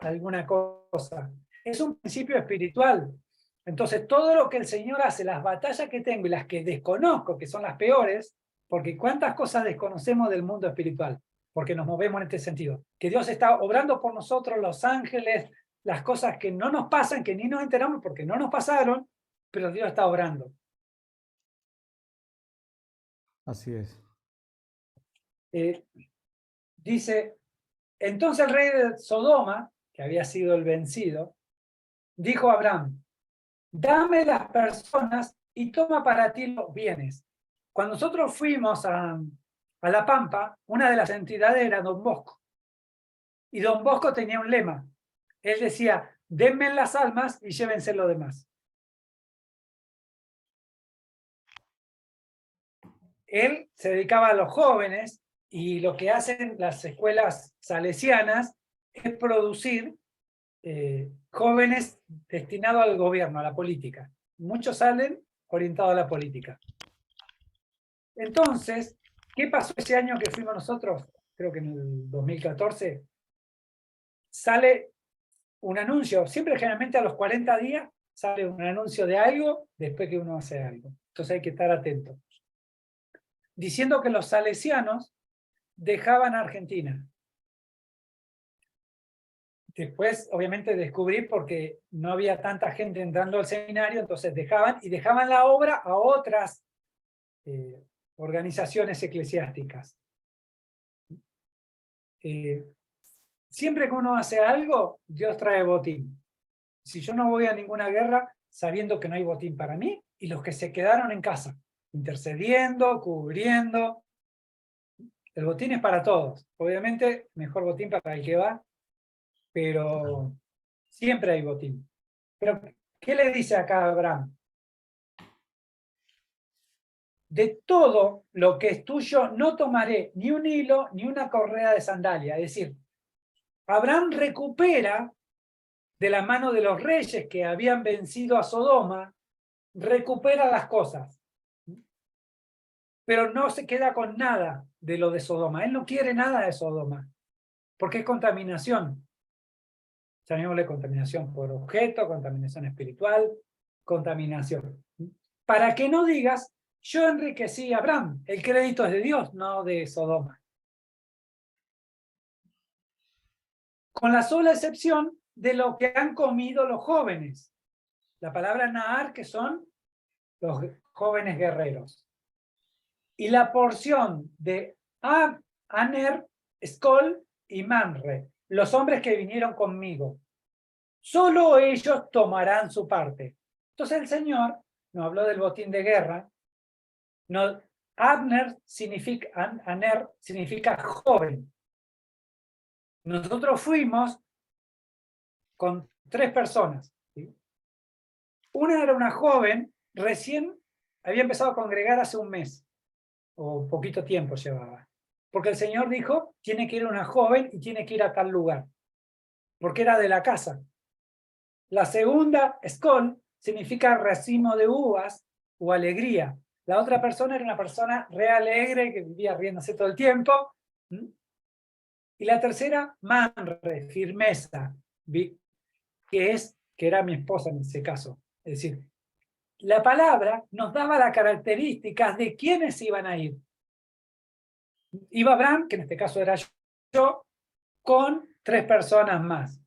alguna cosa. Es un principio espiritual. Entonces, todo lo que el Señor hace, las batallas que tengo y las que desconozco, que son las peores, porque cuántas cosas desconocemos del mundo espiritual, porque nos movemos en este sentido. Que Dios está obrando por nosotros, los ángeles, las cosas que no nos pasan, que ni nos enteramos porque no nos pasaron, pero Dios está obrando. Así es. Dice, entonces el rey de Sodoma, que había sido el vencido, dijo a Abraham, dame las personas y toma para ti los bienes. Cuando nosotros fuimos a La Pampa, una de las entidades era Don Bosco. Y Don Bosco tenía un lema. Él decía, denme las almas y llévense lo demás. Él se dedicaba a los jóvenes y lo que hacen las escuelas salesianas es producir jóvenes destinados al gobierno, a la política. Muchos salen orientados a la política. Entonces, ¿qué pasó ese año que fuimos nosotros? Creo que en el 2014. Sale un anuncio, siempre generalmente a los 40 días sale un anuncio de algo después que uno hace algo. Entonces hay que estar atento. Diciendo que los salesianos dejaban Argentina. Después, obviamente, descubrí porque no había tanta gente entrando al seminario, entonces dejaban la obra a otras organizaciones eclesiásticas. Siempre que uno hace algo, Dios trae botín. Si yo no voy a ninguna guerra sabiendo que no hay botín para mí, y los que se quedaron en casa, intercediendo, cubriendo, el botín es para todos. Obviamente, mejor botín para el que va, pero siempre hay botín. Pero, ¿qué le dice acá a Abraham? De todo lo que es tuyo no tomaré ni un hilo ni una correa de sandalia. Es decir, Abraham recupera de la mano de los reyes que habían vencido a Sodoma, recupera las cosas. Pero no se queda con nada de lo de Sodoma. Él no quiere nada de Sodoma, porque es contaminación. Llamémosle contaminación por objeto, contaminación espiritual, contaminación. Para que no digas, yo enriquecí a Abraham, el crédito es de Dios, no de Sodoma. Con la sola excepción de lo que han comido los jóvenes. La palabra Nahar, que son los jóvenes guerreros. Y la porción de Aner, Skol y Manre, los hombres que vinieron conmigo. Solo ellos tomarán su parte. Entonces el Señor nos habló del botín de guerra. No, Aner significa joven. Nosotros fuimos con 3 personas. ¿Sí? Una era una joven, recién había empezado a congregar hace un mes, o poquito tiempo llevaba. Porque el Señor dijo, tiene que ir una joven y tiene que ir a tal lugar. Porque era de la casa. La segunda, Skol, significa racimo de uvas o alegría. La otra persona era una persona re alegre que vivía riéndose todo el tiempo. Y la tercera, manre, firmeza, que era mi esposa en ese caso. Es decir, la palabra nos daba las características de quiénes iban a ir. Iba Abraham, que en este caso era yo, con 3 personas más.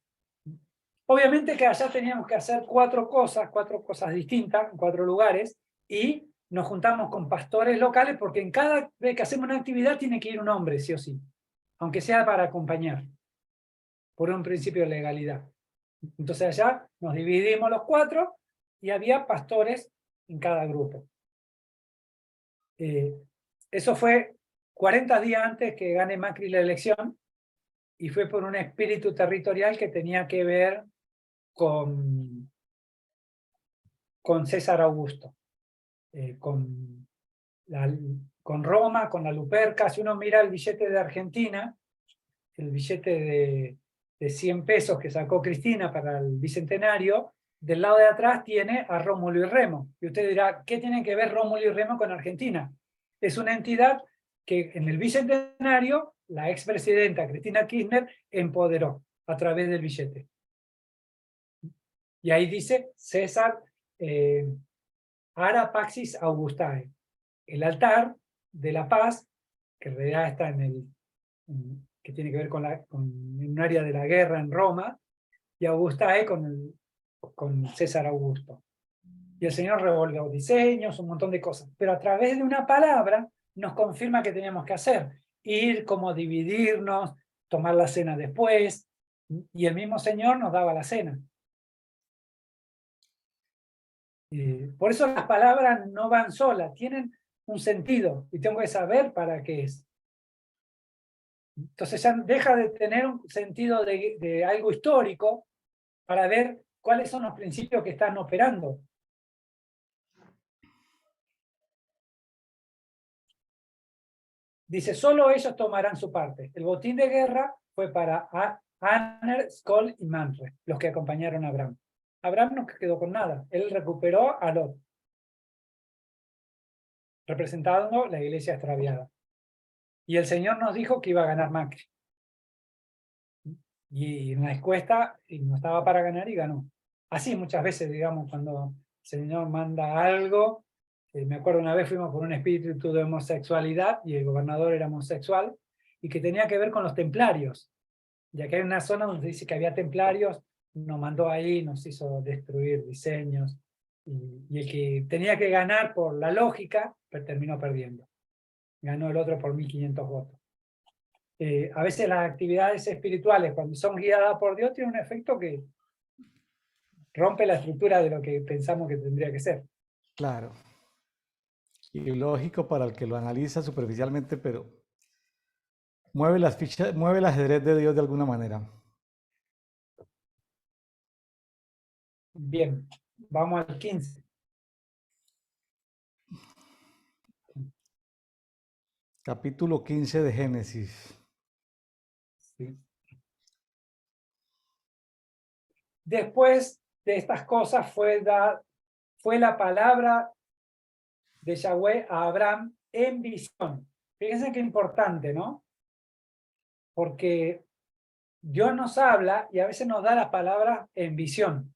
Obviamente que allá teníamos que hacer 4 cosas distintas, en 4 lugares, y nos juntamos con pastores locales porque en cada vez que hacemos una actividad tiene que ir un hombre, sí o sí, aunque sea para acompañar, por un principio de legalidad. Entonces allá nos dividimos los 4 y había pastores en cada grupo. Eso fue 40 días antes que gane Macri la elección, y fue por un espíritu territorial que tenía que ver con César Augusto, con Roma, con la Luperca. Si uno mira el billete de Argentina, el billete de 100 pesos que sacó Cristina para el Bicentenario, del lado de atrás tiene a Rómulo y Remo. Y usted dirá, ¿qué tienen que ver Rómulo y Remo con Argentina? Es una entidad que en el Bicentenario la expresidenta Cristina Kirchner empoderó a través del billete. Y ahí dice César Ara Paxis Augustae, el altar de la paz, que en realidad está que tiene que ver con un área de la guerra en Roma, y Augustae con César Augusto. Y el Señor revolvió diseños, un montón de cosas, pero a través de una palabra nos confirma que teníamos que hacer, ir, como dividirnos, tomar la cena después, y el mismo Señor nos daba la cena. Por eso las palabras no van solas, tienen un sentido, y tengo que saber para qué es. Entonces ya deja de tener un sentido de algo histórico para ver cuáles son los principios que están operando. Dice, solo ellos tomarán su parte. El botín de guerra fue para Aner, Skoll y Manfred, los que acompañaron a Abraham. Abraham no quedó con nada. Él recuperó a Lot, representando la iglesia extraviada. Y el Señor nos dijo que iba a ganar Macri. Y en la encuesta no estaba para ganar y ganó. Así muchas veces, digamos, cuando el Señor manda algo, me acuerdo una vez fuimos por un espíritu de homosexualidad y el gobernador era homosexual, y que tenía que ver con los templarios. Ya que hay una zona donde dice que había templarios, nos mandó ahí, nos hizo destruir diseños, y el que tenía que ganar por la lógica, terminó perdiendo. Ganó el otro por 1500 votos. A veces las actividades espirituales, cuando son guiadas por Dios, tienen un efecto que rompe la estructura de lo que pensamos que tendría que ser. Claro. Y lógico para el que lo analiza superficialmente, pero mueve las fichas, mueve el ajedrez de Dios de alguna manera. Bien, vamos al 15. Capítulo 15 de Génesis. Sí. Después de estas cosas fue la palabra de Yahweh a Abraham en visión. Fíjense qué importante, ¿no? Porque Dios nos habla y a veces nos da las palabras en visión,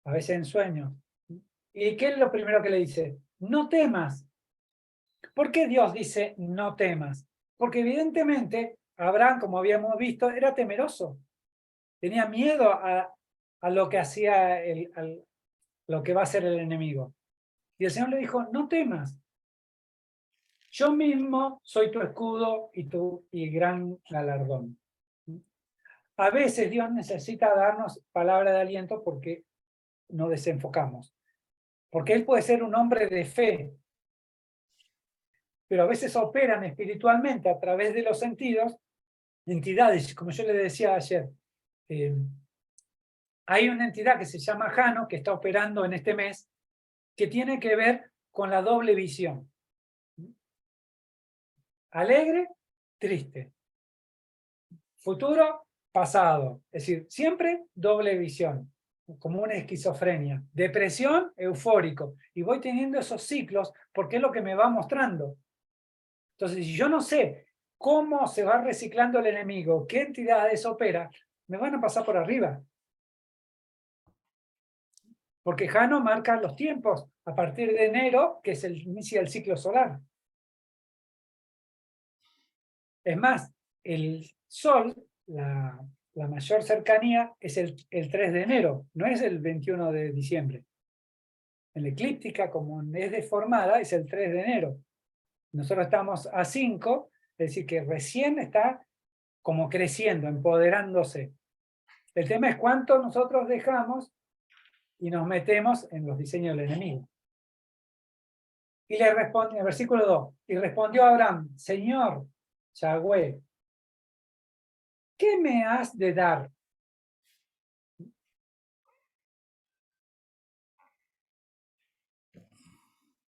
a veces en sueños. ¿Y qué es lo primero que le dice? No temas. ¿Por qué Dios dice no temas? Porque evidentemente Abraham, como habíamos visto, era temeroso. Tenía miedo a lo que hacía lo que va a hacer el enemigo. Y el Señor le dijo, no temas. Yo mismo soy tu escudo y gran galardón. A veces Dios necesita darnos palabra de aliento porque nos desenfocamos. Porque Él puede ser un hombre de fe, pero a veces operan espiritualmente a través de los sentidos, entidades, como yo le decía ayer. Hay una entidad que se llama Jano, que está operando en este mes, que tiene que ver con la doble visión. Alegre, triste. Futuro, pasado. Es decir, siempre doble visión, como una esquizofrenia. Depresión, eufórico. Y voy teniendo esos ciclos porque es lo que me va mostrando. Entonces, si yo no sé cómo se va reciclando el enemigo, qué entidades opera, me van a pasar por arriba. Porque Jano marca los tiempos a partir de enero, que es el inicio del ciclo solar. Es más, el Sol, la mayor cercanía, es el 3 de enero, no es el 21 de diciembre. En la eclíptica, como es deformada, es el 3 de enero. Nosotros estamos a 5, es decir, que recién está como creciendo, empoderándose. El tema es cuánto nosotros dejamos y nos metemos en los diseños del enemigo. Y le respondió, en el versículo 2, y respondió Abraham, Señor, Yahweh, ¿qué me has de dar?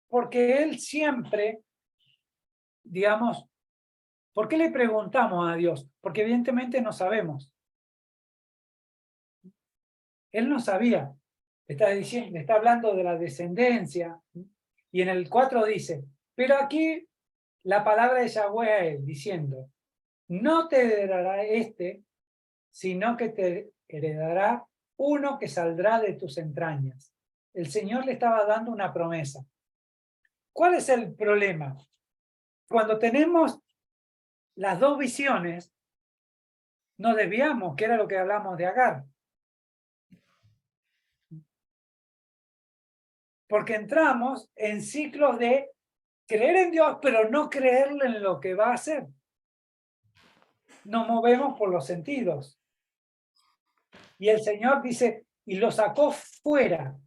Porque él siempre, digamos, ¿por qué le preguntamos a Dios? Porque evidentemente no sabemos. Él no sabía. Está diciendo, está hablando de la descendencia. Y en el 4 dice, pero aquí la palabra de Yahweh a él, diciendo, no te heredará este, sino que te heredará uno que saldrá de tus entrañas. El Señor le estaba dando una promesa. ¿Cuál es el problema? Cuando tenemos las dos visiones, nos desviamos, que era lo que hablamos de Agar. Porque entramos en ciclos de creer en Dios, pero no creerle en lo que va a hacer. Nos movemos por los sentidos. Y el Señor dice, y lo sacó fuera.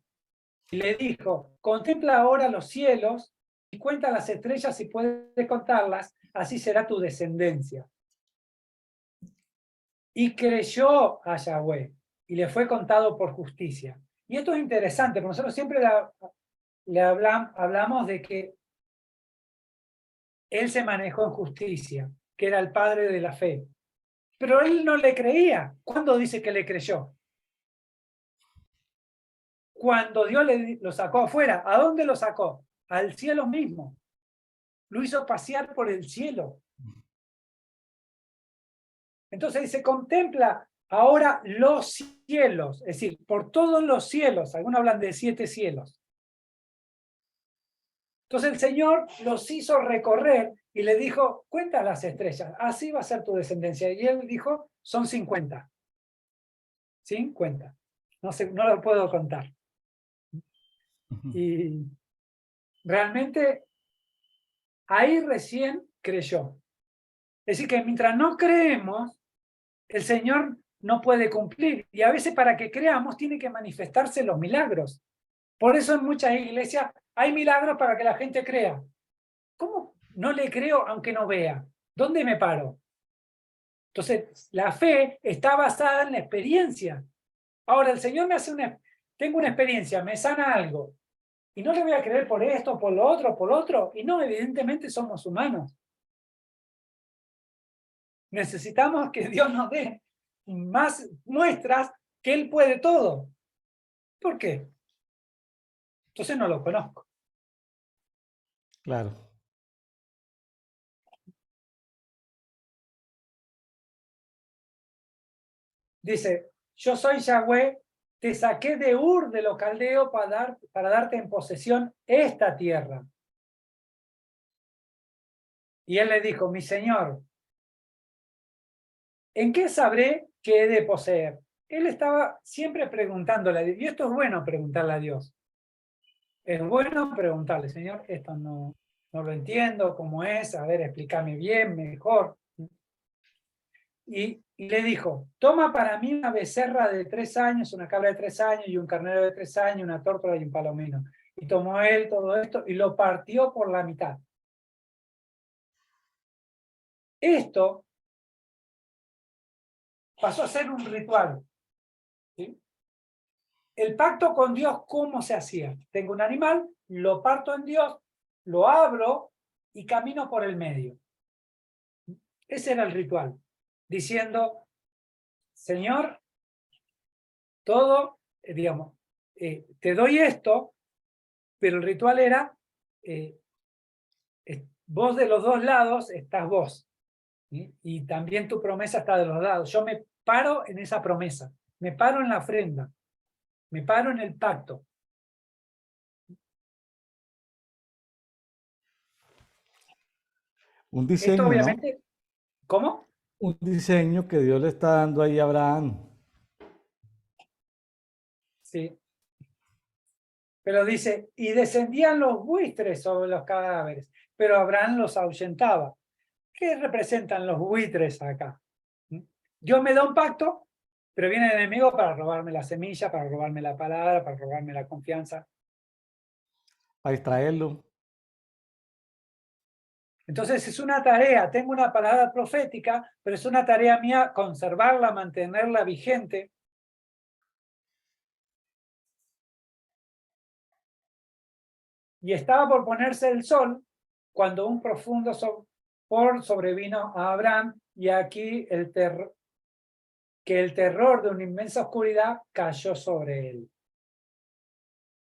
Y le dijo, contempla ahora los cielos y cuenta las estrellas si puedes contarlas, así será tu descendencia. Y creyó a Yahweh y le fue contado por justicia. Y esto es interesante, porque nosotros siempre le hablamos de que él se manejó en justicia, que era el padre de la fe. Pero él no le creía. ¿Cuándo dice que le creyó? Cuando Dios lo sacó afuera. ¿A dónde lo sacó? Al cielo mismo. Lo hizo pasear por el cielo. Entonces dice, contempla ahora los cielos, es decir, por todos los cielos. Algunos hablan de 7 cielos. Entonces el Señor los hizo recorrer y le dijo, cuenta las estrellas, así va a ser tu descendencia. Y él dijo, son 50. 50. No sé, no lo puedo contar. Y realmente ahí recién creyó. Es decir, que mientras no creemos, el Señor no puede cumplir. Y a veces para que creamos tiene que manifestarse los milagros. Por eso en muchas iglesias hay milagros para que la gente crea. ¿Cómo no le creo aunque no vea? ¿Dónde me paro? Entonces, la fe está basada en la experiencia. Ahora, el Señor me hace tengo una experiencia, me sana algo. Y no le voy a creer por esto, por lo otro, por lo otro. Y no, evidentemente somos humanos. Necesitamos que Dios nos dé más muestras que Él puede todo. ¿Por qué? Entonces no lo conozco. Claro. Dice, yo soy Yahweh, te saqué de Ur de los caldeos para darte en posesión esta tierra. Y él le dijo, mi señor, ¿en qué sabré que he de poseer? Él estaba siempre preguntándole a Dios, y esto es bueno preguntarle a Dios. Es bueno preguntarle, Señor, esto no lo entiendo, cómo es, a ver, explícame bien, mejor. Y le dijo, toma para mí una becerra de 3 años, una cabra de 3 años y un carnero de 3 años, una tórtola y un palomino. Y tomó él todo esto y lo partió por la mitad. Esto pasó a ser un ritual. ¿Sí? El pacto con Dios, ¿cómo se hacía? Tengo un animal, lo parto en Dios, lo abro y camino por el medio. Ese era el ritual. Diciendo, Señor, todo, digamos, te doy esto, pero el ritual era, vos de los dos lados estás vos, ¿sí? Y también tu promesa está de los lados. Yo me paro en esa promesa, me paro en la ofrenda, me paro en el pacto. Un Esto diseño, ¿no? obviamente, ¿cómo? Un diseño que Dios le está dando ahí a Abraham. Sí. Pero dice, y descendían los buitres sobre los cadáveres, pero Abraham los ahuyentaba. ¿Qué representan los buitres acá? Dios me da un pacto, pero viene el enemigo para robarme la semilla, para robarme la palabra, para robarme la confianza. Para distraerlo. Entonces es una tarea, tengo una palabra profética, pero es una tarea mía conservarla, mantenerla vigente. Y estaba por ponerse el sol cuando un profundo sopor sobrevino a Abraham, y aquí el terror de una inmensa oscuridad cayó sobre él.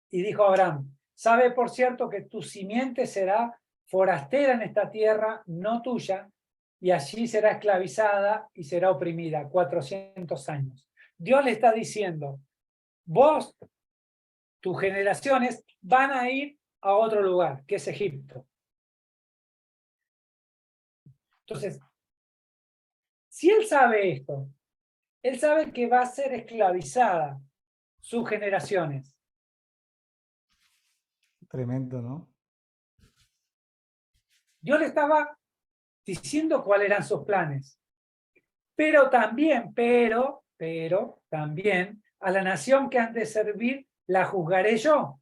Y dijo Abraham: sabe por cierto que tu simiente será forastera en esta tierra, no tuya, y allí será esclavizada y será oprimida 400 años. Dios le está diciendo: vos, tus generaciones, van a ir a otro lugar, que es Egipto. Entonces, si él sabe esto, él sabe que va a ser esclavizada sus generaciones. Tremendo, ¿no? Dios le estaba diciendo cuáles eran sus planes. Pero también, también, a la nación que han de servir la juzgaré yo.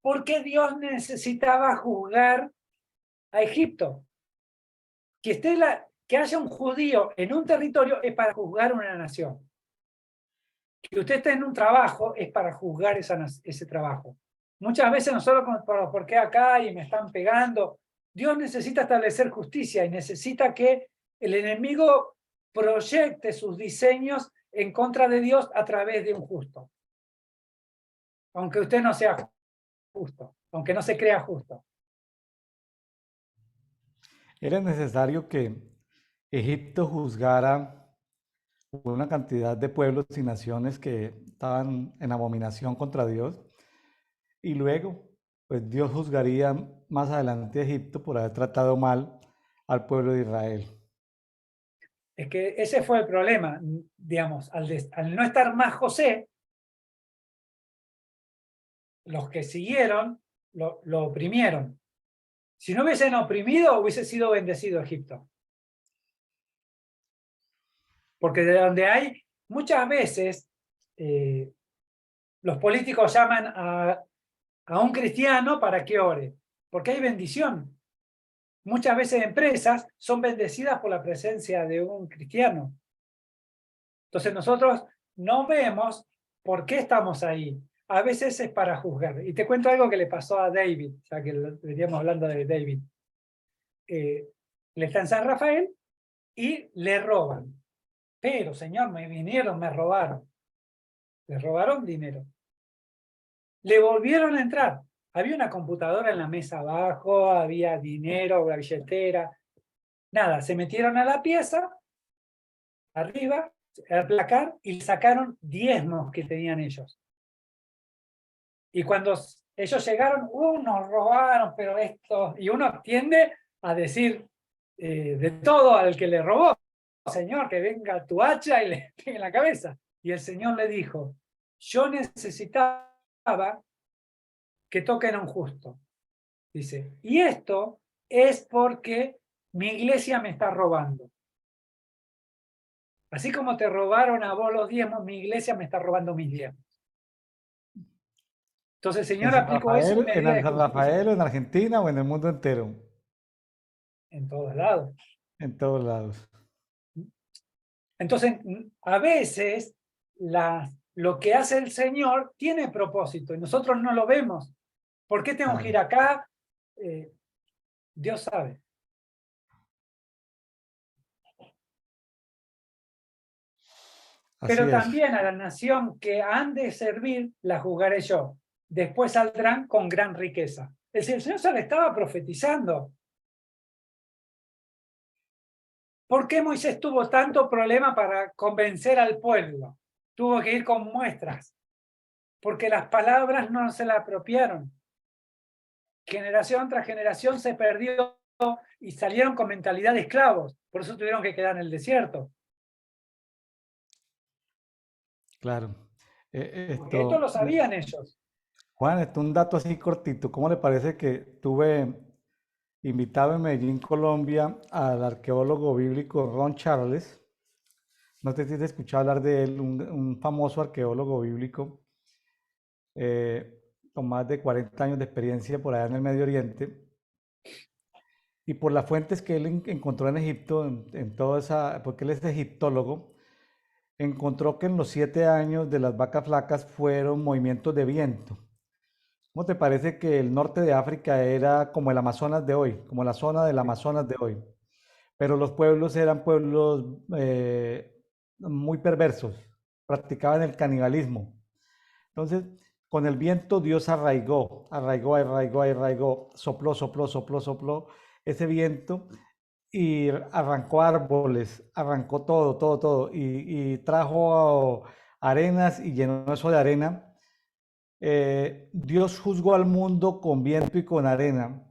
¿Por qué Dios necesitaba juzgar a Egipto? Que haya un judío en un territorio es para juzgar una nación. Que usted esté en un trabajo es para juzgar ese trabajo. Muchas veces nosotros, ¿por qué acá y me están pegando? Dios necesita establecer justicia y necesita que el enemigo proyecte sus diseños en contra de Dios a través de un justo. Aunque usted no sea justo, aunque no se crea justo. Era necesario que Egipto juzgara una cantidad de pueblos y naciones que estaban en abominación contra Dios, y luego, pues Dios juzgaría más adelante a Egipto por haber tratado mal al pueblo de Israel. Es que ese fue el problema, digamos, al no estar más José, los que siguieron lo oprimieron. Si no hubiesen oprimido, hubiese sido bendecido Egipto. Porque de donde hay, muchas veces, los políticos llaman a un cristiano para que ore, porque hay bendición. Muchas veces empresas son bendecidas por la presencia de un cristiano. Entonces nosotros no vemos por qué estamos ahí. A veces es para juzgar. Y te cuento algo que le pasó a David, ya que veníamos hablando de David. Le está en San Rafael y le roban. Pero, señor, me vinieron, me robaron. Le robaron dinero. Le volvieron a entrar. Había una computadora en la mesa abajo, había dinero, una billetera. Nada, se metieron a la pieza, arriba, al placar, y sacaron diezmos que tenían ellos. Y cuando ellos llegaron, nos robaron, pero esto... Y uno tiende a decir de todo al que le robó: Señor, que venga tu hacha y le pegue en la cabeza. Y el Señor le dijo: yo necesitaba que toquen a un justo. Dice, y esto es porque mi iglesia me está robando. Así como te robaron a vos los diezmos, mi iglesia me está robando mis diezmos. Entonces el En Señor San aplicó eso en Rafael, medida de San justicia. Rafael, en Argentina o en el mundo entero, En todos lados. en todos lados. Entonces, a veces lo que hace el Señor tiene propósito y nosotros no lo vemos. ¿Por qué tengo que ir acá? Dios sabe. Así Pero es. también a la nación que han de servir, la juzgaré yo. Después saldrán con gran riqueza. Es decir, el Señor se le estaba profetizando. ¿Por qué Moisés tuvo tanto problema para convencer al pueblo? Tuvo que ir con muestras, porque las palabras no se la apropiaron. Generación tras generación se perdió y salieron con mentalidad de esclavos. Por eso tuvieron que quedar en el desierto. Claro. Porque esto lo Esto, sabían ellos. Juan, un dato así cortito. ¿Cómo le parece que tuve invitado en Medellín, Colombia, al arqueólogo bíblico Ron Charles? No sé si te escuchado hablar de él, un famoso arqueólogo bíblico con más de 40 años de experiencia por allá en el Medio Oriente. y por las fuentes que él encontró en Egipto, en toda esa, porque él es egiptólogo, encontró que en los 7 años de las vacas flacas fueron movimientos de viento. ¿Cómo te parece que el norte de África era como el Amazonas de hoy, como la zona del Amazonas de hoy? Pero los pueblos eran pueblos muy perversos, practicaban el canibalismo. Entonces, con el viento Dios arraigó, arraigó, arraigó, arraigó, sopló, sopló, sopló, sopló ese viento y arrancó árboles, arrancó todo, todo, todo, y trajo arenas y llenó eso de arena. Dios juzgó al mundo con viento y con arena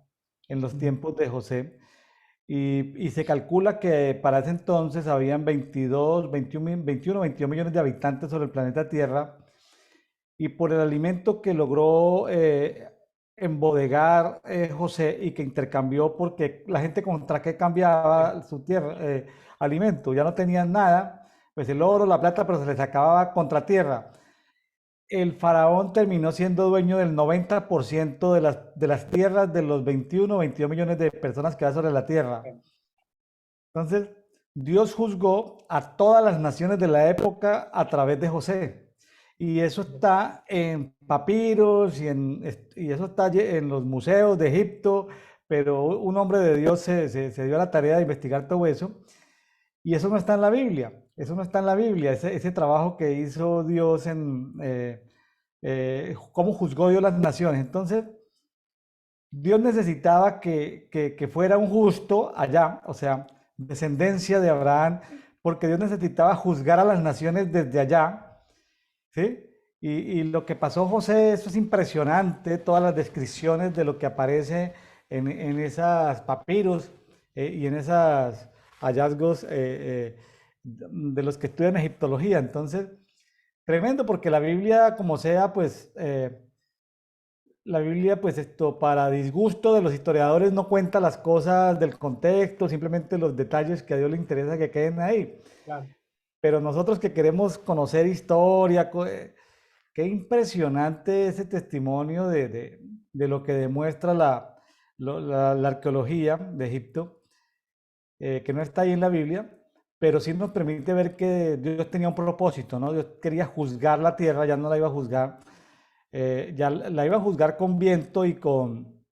en los tiempos de José. Y se calcula que para ese entonces habían 22, 21, 21, 22 millones de habitantes sobre el planeta Tierra. Y por el alimento que logró embodegar José y que intercambió, porque la gente contra qué cambiaba su tierra, alimento, ya no tenían nada, pues el oro, la plata, pero se les acababa contra tierra. El faraón terminó siendo dueño del 90% de las tierras de los 21 o 22 millones de personas que hay sobre la tierra. Entonces, Dios juzgó a todas las naciones de la época a través de José. Y eso está en papiros y eso está en los museos de Egipto, pero un hombre de Dios se dio a la tarea de investigar todo eso. Y eso no está en la Biblia, eso no está en la Biblia, ese trabajo que hizo Dios en cómo juzgó Dios las naciones. Entonces, Dios necesitaba que fuera un justo allá, o sea, descendencia de Abraham, porque Dios necesitaba juzgar a las naciones desde allá, ¿sí? Y lo que pasó, José, eso es impresionante, todas las descripciones de lo que aparece en esas papiros y en esos hallazgos de los que estudian egiptología. Entonces, tremendo, porque la Biblia, como sea, pues la Biblia, pues esto, para disgusto de los historiadores, no cuenta las cosas del contexto, simplemente los detalles que a Dios le interesa que queden ahí. Claro. Pero nosotros que queremos conocer historia, qué impresionante ese testimonio de lo que demuestra la arqueología de Egipto, que no está ahí en la Biblia, pero sí nos permite ver que Dios tenía un propósito, ¿no? Dios quería juzgar la tierra, ya no la iba a juzgar, ya la iba a juzgar con viento y con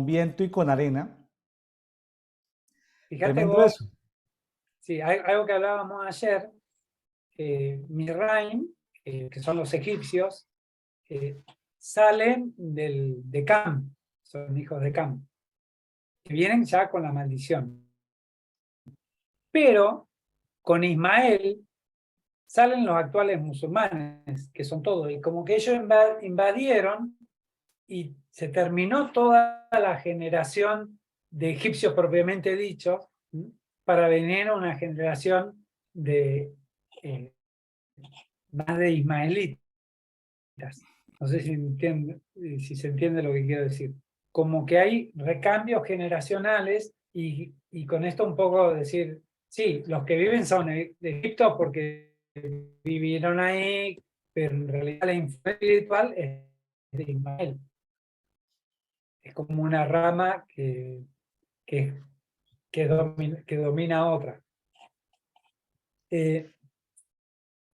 viento y con arena. Fíjate Tremendo vos, eso. sí, algo que hablábamos ayer, Misraim, que son los egipcios, salen de Cam, son hijos de Cam, que vienen ya con la maldición. Pero con Ismael salen los actuales musulmanes, que son todos, y como que ellos invadieron y se terminó toda la generación de egipcios propiamente dichos, para venir a una generación de más de ismaelitas. No sé si se entiende lo que quiero decir. Como que hay recambios generacionales y con esto un poco decir, sí, los que viven son de Egipto porque vivieron ahí, pero en realidad la influencia espiritual es de Ismael. Es como una rama que domina a otra.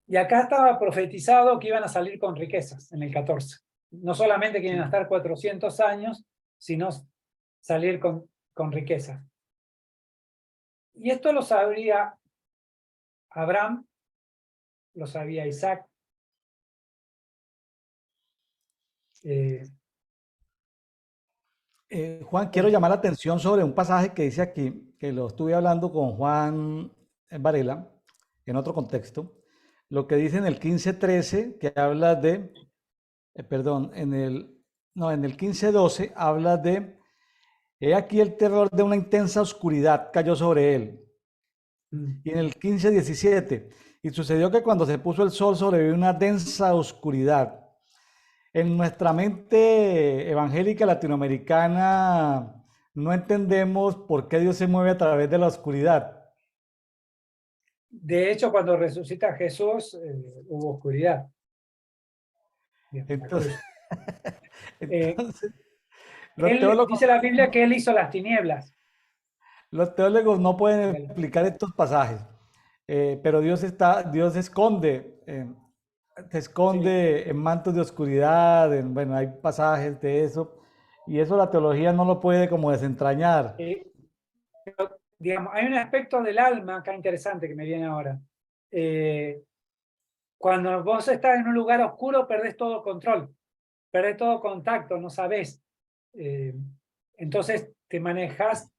Y acá estaba profetizado que iban a salir con riquezas en el 14. No solamente que iban a estar 400 años, sino salir con riquezas. Y esto lo sabría Abraham, lo sabía Isaac. Juan, quiero llamar la atención sobre un pasaje que dice aquí, que lo estuve hablando con Juan Varela en otro contexto, lo que dice en el 15:13, que habla de, perdón, en el 15:12 habla de, he aquí el terror de una intensa oscuridad cayó sobre él. Y en el 15:17, y sucedió que cuando se puso el sol sobrevivió una densa oscuridad. En nuestra mente evangélica latinoamericana no entendemos por qué Dios se mueve a través de la oscuridad. De hecho, cuando resucita Jesús, hubo oscuridad. Entonces, Eh, entonces Los teólogos, Dice la Biblia que él hizo las tinieblas. los teólogos no pueden explicar estos pasajes, pero Dios se Sí. esconde en mantos de oscuridad, bueno, hay pasajes de eso, y eso la teología no lo puede como desentrañar. Digamos, hay un aspecto del alma acá interesante que me viene ahora. Cuando vos estás en un lugar oscuro, perdés todo control, perdés todo contacto, no sabés. Entonces te manejas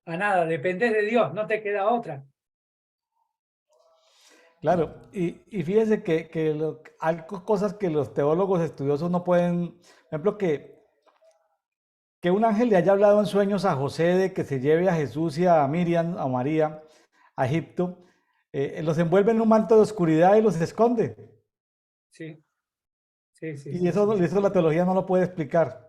a nada, dependés de Dios, no te queda otra. Claro, y fíjese hay cosas que los teólogos estudiosos no pueden, por ejemplo, que un ángel le haya hablado en sueños a José de que se lleve a Jesús y a Miriam, a María, a Egipto, los envuelve en un manto de oscuridad y los esconde. Sí, sí, sí, Y sí, sí, sí. eso la teología no lo puede explicar.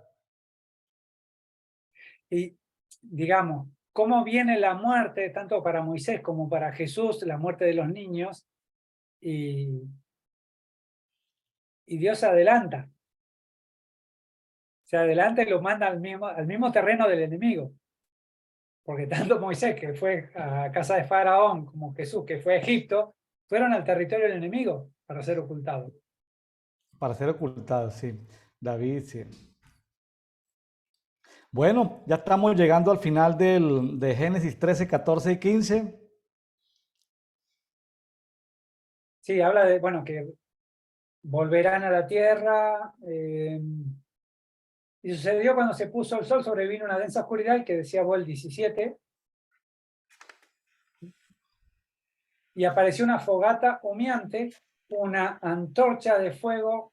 Y digamos, cómo viene la muerte, tanto para Moisés como para Jesús, la muerte de los niños, y, y Dios se adelanta y lo manda al mismo terreno del enemigo. Porque tanto Moisés, que fue a casa de Faraón, como Jesús, que fue a Egipto, fueron al territorio del enemigo para ser ocultados. Para ser ocultado, sí. David, sí. Bueno, ya estamos llegando al final de Génesis 13, 14 y 15. Sí, habla de, bueno, que volverán a la tierra. Y sucedió cuando se puso el sol, sobrevino una densa oscuridad, que decía Boel 17, y apareció una fogata humeante, una antorcha de fuego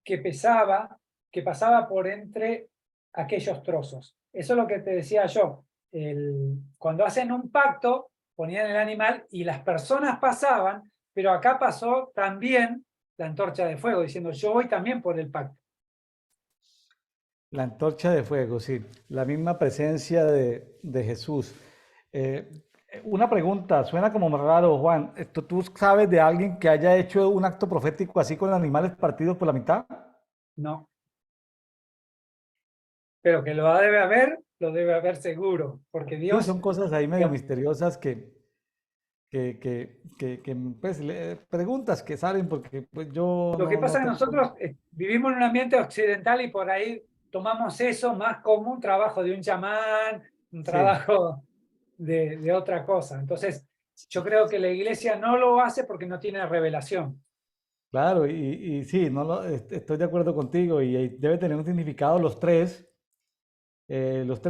que que pasaba por entre aquellos trozos. Eso es lo que te decía yo. Cuando hacen un pacto, ponían el animal y las personas pasaban, pero acá pasó también la antorcha de fuego, diciendo, yo voy también por el pacto. La antorcha de fuego, sí. La misma presencia de Jesús. Eh, una pregunta, suena como más raro, Juan. ¿Tú sabes de alguien que haya hecho un acto profético así con animales partidos por la mitad? No, pero que lo debe haber seguro, porque Sí, Dios, son cosas ahí medio digamos, misteriosas pues, preguntas que salen porque pues, yo lo que pasa no es que tengo. nosotros vivimos en un ambiente occidental y por ahí tomamos eso más como un trabajo de un chamán, un Sí, trabajo de otra cosa. Entonces, yo creo que la iglesia no lo hace porque no tiene revelación. claro, y sí, estoy de acuerdo contigo y debe tener un significado los 3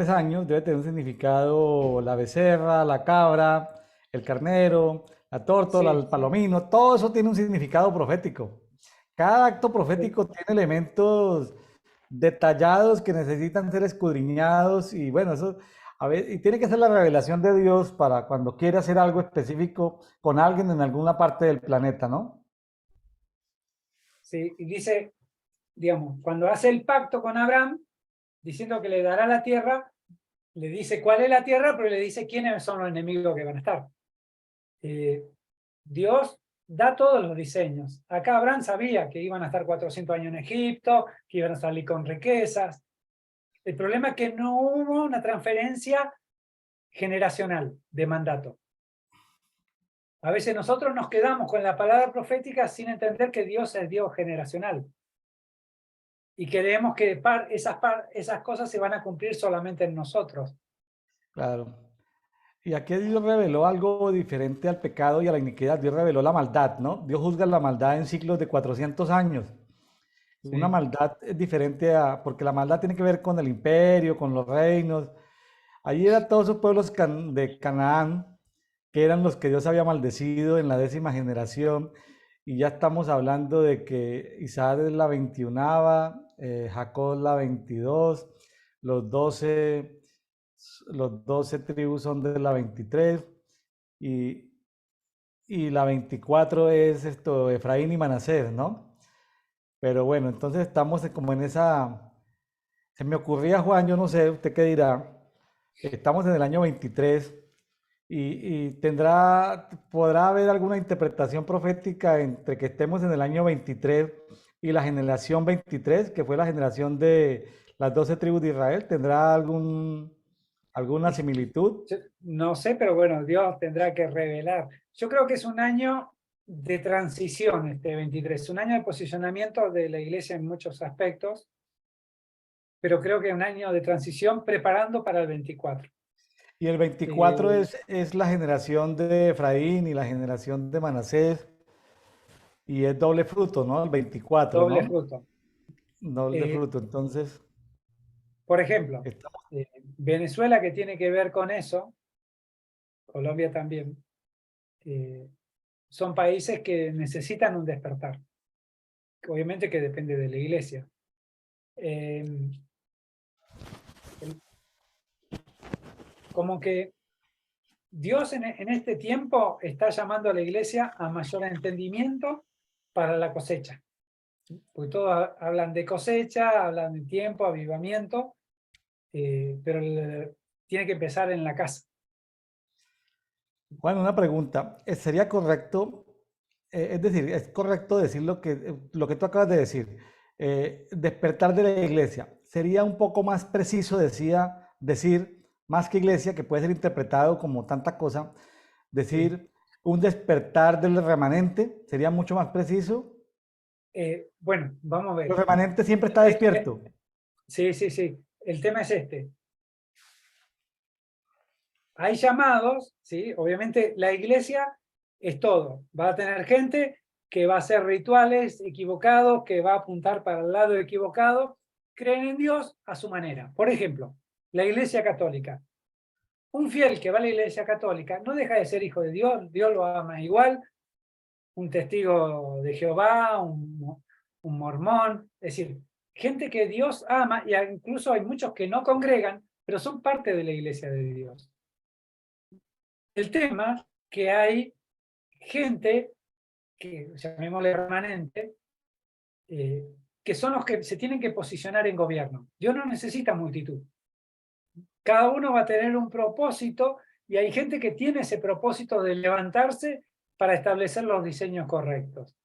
años, debe tener un significado la becerra, la cabra, el carnero, la tórtola, el Sí, palomino, todo eso tiene un significado profético. Cada acto profético tiene elementos detallados que necesitan ser escudriñados y bueno, eso a ver, y tiene que ser la revelación de Dios para cuando quiere hacer algo específico con alguien en alguna parte del planeta, ¿no? sí, y dice, digamos, cuando hace el pacto con Abraham, diciendo que le dará la tierra, le dice cuál es la tierra, pero le dice quiénes son los enemigos que van a estar. Dios da todos los diseños. Acá Abraham sabía que iban a estar 400 años en Egipto, que iban a salir con riquezas. El problema es que no hubo una transferencia generacional de mandato. A veces nosotros nos quedamos con la palabra profética sin entender que Dios es Dios generacional. Y creemos que esas cosas se van a cumplir solamente en nosotros. Claro. Y aquí Dios reveló algo diferente al pecado y a la iniquidad. Dios reveló la maldad, ¿no? Dios juzga la maldad en ciclos de 400 años. Una Sí, maldad es diferente porque la maldad tiene que ver con el imperio, con los reinos. Allí eran todos esos pueblos de Canaán, que eran los que Dios había maldecido en la 10.ª generación. Y ya estamos hablando de que Isaac es la 21.ª, Jacob la 22, los 12, los 12 tribus son de la 23 y, y la 24 es esto, Efraín y Manasés, ¿no? Pero bueno, entonces estamos como en esa. Se me ocurría, Juan, yo no sé, usted qué dirá. Estamos en el año 23 y podrá haber alguna interpretación profética entre que estemos en el año 23 y la generación 23, que fue la generación de las 12 tribus de Israel, ¿tendrá alguna similitud? No sé, pero bueno, Dios tendrá que revelar. Yo creo que es un año de transición este 23, un año de posicionamiento de la iglesia en muchos aspectos, pero creo que es un año de transición preparando para el 24. Y el 24 Eh, es la generación de Efraín y la generación de Manasés, y es doble fruto, ¿no? El 24, Doble ¿no? fruto. Doble Eh, fruto. Entonces, por ejemplo, estamos. Venezuela, que tiene que ver con eso, Colombia también, eh, son países que necesitan un despertar, obviamente que depende de la iglesia. Eh, como que Dios en este tiempo está llamando a la iglesia a mayor entendimiento para la cosecha. Porque todos hablan de cosecha, hablan de tiempo, avivamiento, pero tiene que empezar en la casa. Juan, una pregunta. ¿Sería correcto, es decir, es correcto decir lo que tú acabas de decir, despertar de la iglesia? ¿Sería un poco más preciso, decir, más que iglesia, que puede ser interpretado como tanta cosa, Sí. decir un despertar del remanente? ¿Sería mucho más preciso? Bueno, vamos a El ver. remanente siempre está despierto. Sí, sí, sí. El tema es este. Hay llamados, ¿sí? Obviamente la iglesia es todo. Va a tener gente que va a hacer rituales equivocados, que va a apuntar para el lado equivocado, creen en Dios a su manera. Por ejemplo, la iglesia católica. Un fiel que va a la iglesia católica no deja de ser hijo de Dios, Dios lo ama igual, un testigo de Jehová, un mormón, es decir, gente que Dios ama, y incluso hay muchos que no congregan, pero son parte de la iglesia de Dios. El tema que hay gente, que llamémosle remanente, que son los que se tienen que posicionar en gobierno. Dios no necesita multitud. Cada uno va a tener un propósito y hay gente que tiene ese propósito de levantarse para establecer los diseños correctos,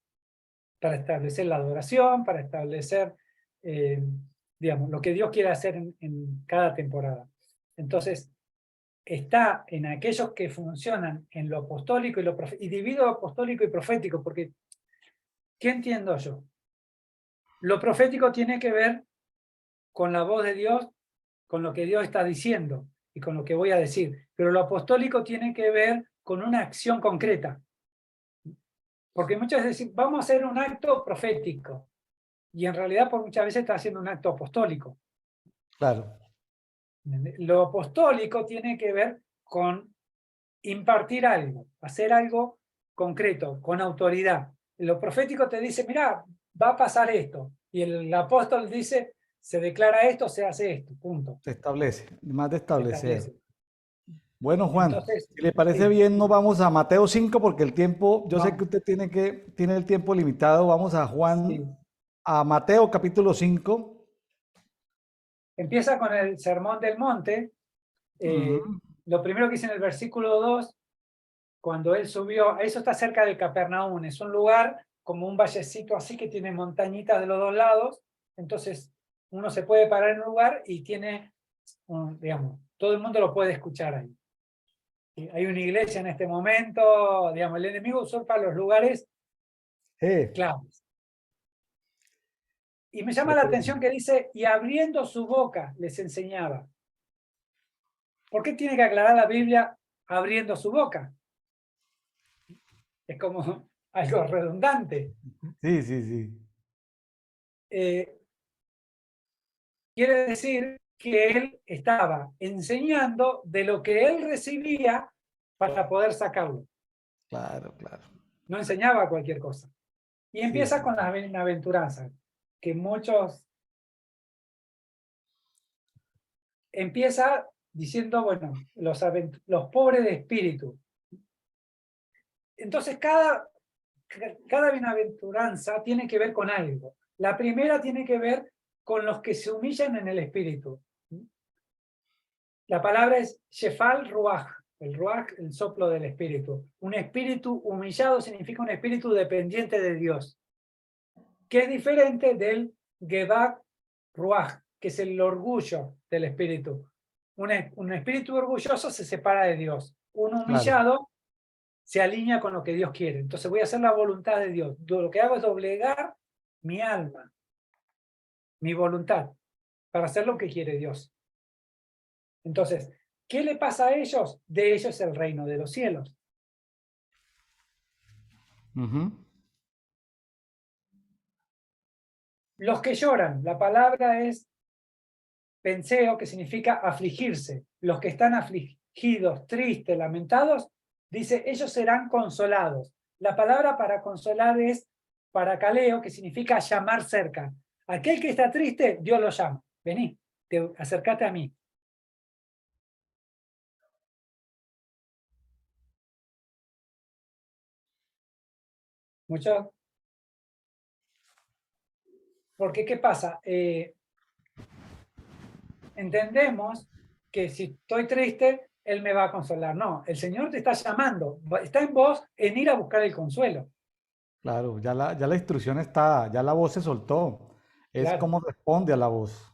para establecer la adoración, para establecer, digamos, lo que Dios quiere hacer en cada temporada. Entonces, está en aquellos que funcionan en lo apostólico y lo profético, y divido apostólico y profético, porque ¿qué entiendo yo? Lo profético tiene que ver con la voz de Dios, con lo que Dios está diciendo y con lo que voy a decir, pero lo apostólico tiene que ver con una acción concreta, porque muchas veces vamos a hacer un acto profético, y en realidad por muchas veces está haciendo un acto apostólico. Claro. Lo apostólico tiene que ver con impartir algo, hacer algo concreto, con autoridad. Lo profético te dice, mira, va a pasar esto. Y el apóstol dice, se declara esto, se hace esto, punto. Se establece, más de Se establecer. establece. Bueno, Juan, Entonces, si le parece sí, bien, nos vamos a Mateo 5 porque el tiempo, yo sé que vamos, usted tiene el tiempo limitado. Vamos a sí. a Mateo capítulo 5. Empieza con el sermón del monte. Ujú. Lo primero que dice en el versículo 2, cuando él subió, eso está cerca de Capernaum, es un lugar como un vallecito así que tiene montañitas de los dos lados, entonces uno se puede parar en un lugar y tiene, digamos, todo el mundo lo puede escuchar ahí. Y hay una iglesia en este momento, digamos, el enemigo usurpa los lugares Eh, claves. Y me llama de la acuerdo. atención que dice, y abriendo su boca les enseñaba. ¿Por qué tiene que aclarar la Biblia abriendo su boca? Es como algo redundante. Sí, sí, sí. Eh, Quiere decir que él estaba enseñando de lo que él recibía para poder sacarlo. Claro, claro. No enseñaba cualquier cosa. Y Sí, empieza sí. con las bienaventuranzas, que muchos empieza diciendo, bueno, los pobres de espíritu. Entonces cada bienaventuranza tiene que ver con algo. La primera tiene que ver con los que se humillan en el espíritu. La palabra es Shefal Ruach, el Ruach, el soplo del espíritu. Un espíritu humillado significa un espíritu dependiente de Dios. que es diferente del Gebak Ruach, que es el orgullo del espíritu. Un espíritu orgulloso se separa de Dios. Un Claro. humillado se alinea con lo que Dios quiere. Entonces voy a hacer la voluntad de Dios. Lo que hago es doblegar mi alma, mi voluntad, para hacer lo que quiere Dios. Entonces, ¿qué le pasa a ellos? De ellos es el reino de los cielos. Ujú. Los que lloran, la palabra es penseo, que significa afligirse. Los que están afligidos, tristes, lamentados, dice, ellos serán consolados. La palabra para consolar es paracaleo, que significa llamar cerca. Aquel que está triste, Dios lo llama. Vení, acércate a mí. Mucho. Porque, ¿qué pasa? Entendemos que si estoy triste, Él me va a consolar. No, el Señor te está llamando. Está en vos en ir a buscar el consuelo. Claro, ya la instrucción está, ya la voz se soltó. Es Claro. cómo responde a la voz.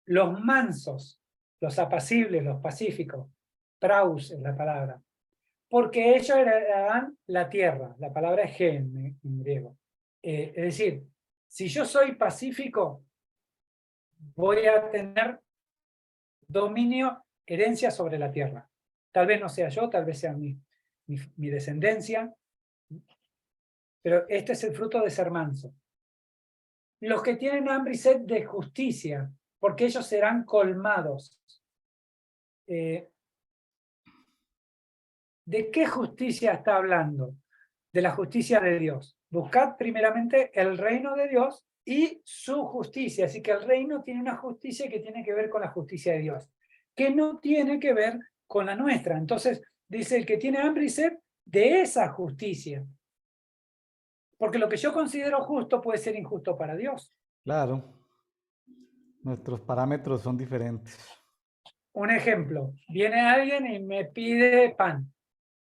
Los mansos, los apacibles, los pacíficos. Praus es la palabra. Porque ellos heredarán la tierra. La palabra es gen en griego. Es decir, si yo soy pacífico, voy a tener dominio, herencia sobre la tierra. Tal vez no sea yo, tal vez sea mi descendencia, pero este es el fruto de ser manso. Los que tienen hambre y sed de justicia, porque ellos serán colmados. ¿De qué justicia está hablando? De la justicia de Dios. Buscad primeramente el reino de Dios y su justicia. Así que el reino tiene una justicia que tiene que ver con la justicia de Dios, que no tiene que ver con la nuestra. Entonces, dice, el que tiene hambre y sed de esa justicia. Porque lo que yo considero justo puede ser injusto para Dios. Claro, nuestros parámetros son diferentes. Un ejemplo, viene alguien y me pide pan.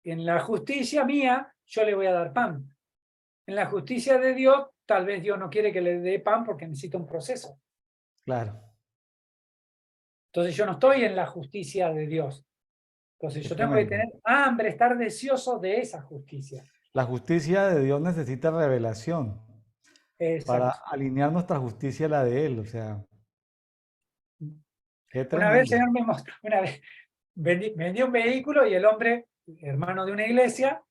En la justicia mía, yo le voy a dar pan. En la justicia de Dios, tal vez Dios no quiere que le dé pan porque necesita un proceso. Claro, Entonces yo no estoy en la justicia de Dios. Entonces qué yo tengo que tremendo. tener hambre, estar deseoso de esa justicia. La justicia de Dios necesita revelación para Exacto. alinear nuestra justicia a la de Él. O sea, qué Una vez el tremendo. Señor me mostró, una vez vendí un vehículo y el hombre, hermano de una iglesia,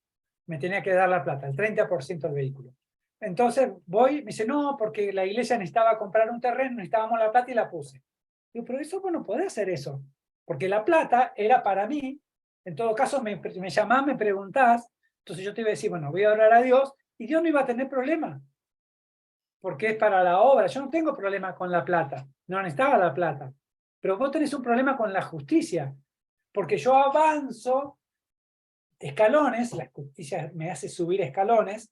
me tenía que dar la plata, el 30% del vehículo. Entonces voy, me dice, no, porque la iglesia necesitaba comprar un terreno, necesitábamos la plata y la puse. Digo, pero eso vos no podés hacer eso, porque la plata era para mí. En todo caso, me llamás, me preguntás, entonces yo te iba a decir, bueno, voy a orar a Dios, y Dios no iba a tener problema, porque es para la obra. Yo no tengo problema con la plata, no necesitaba la plata, pero vos tenés un problema con la justicia, porque yo avanzo escalones, la justicia me hace subir escalones,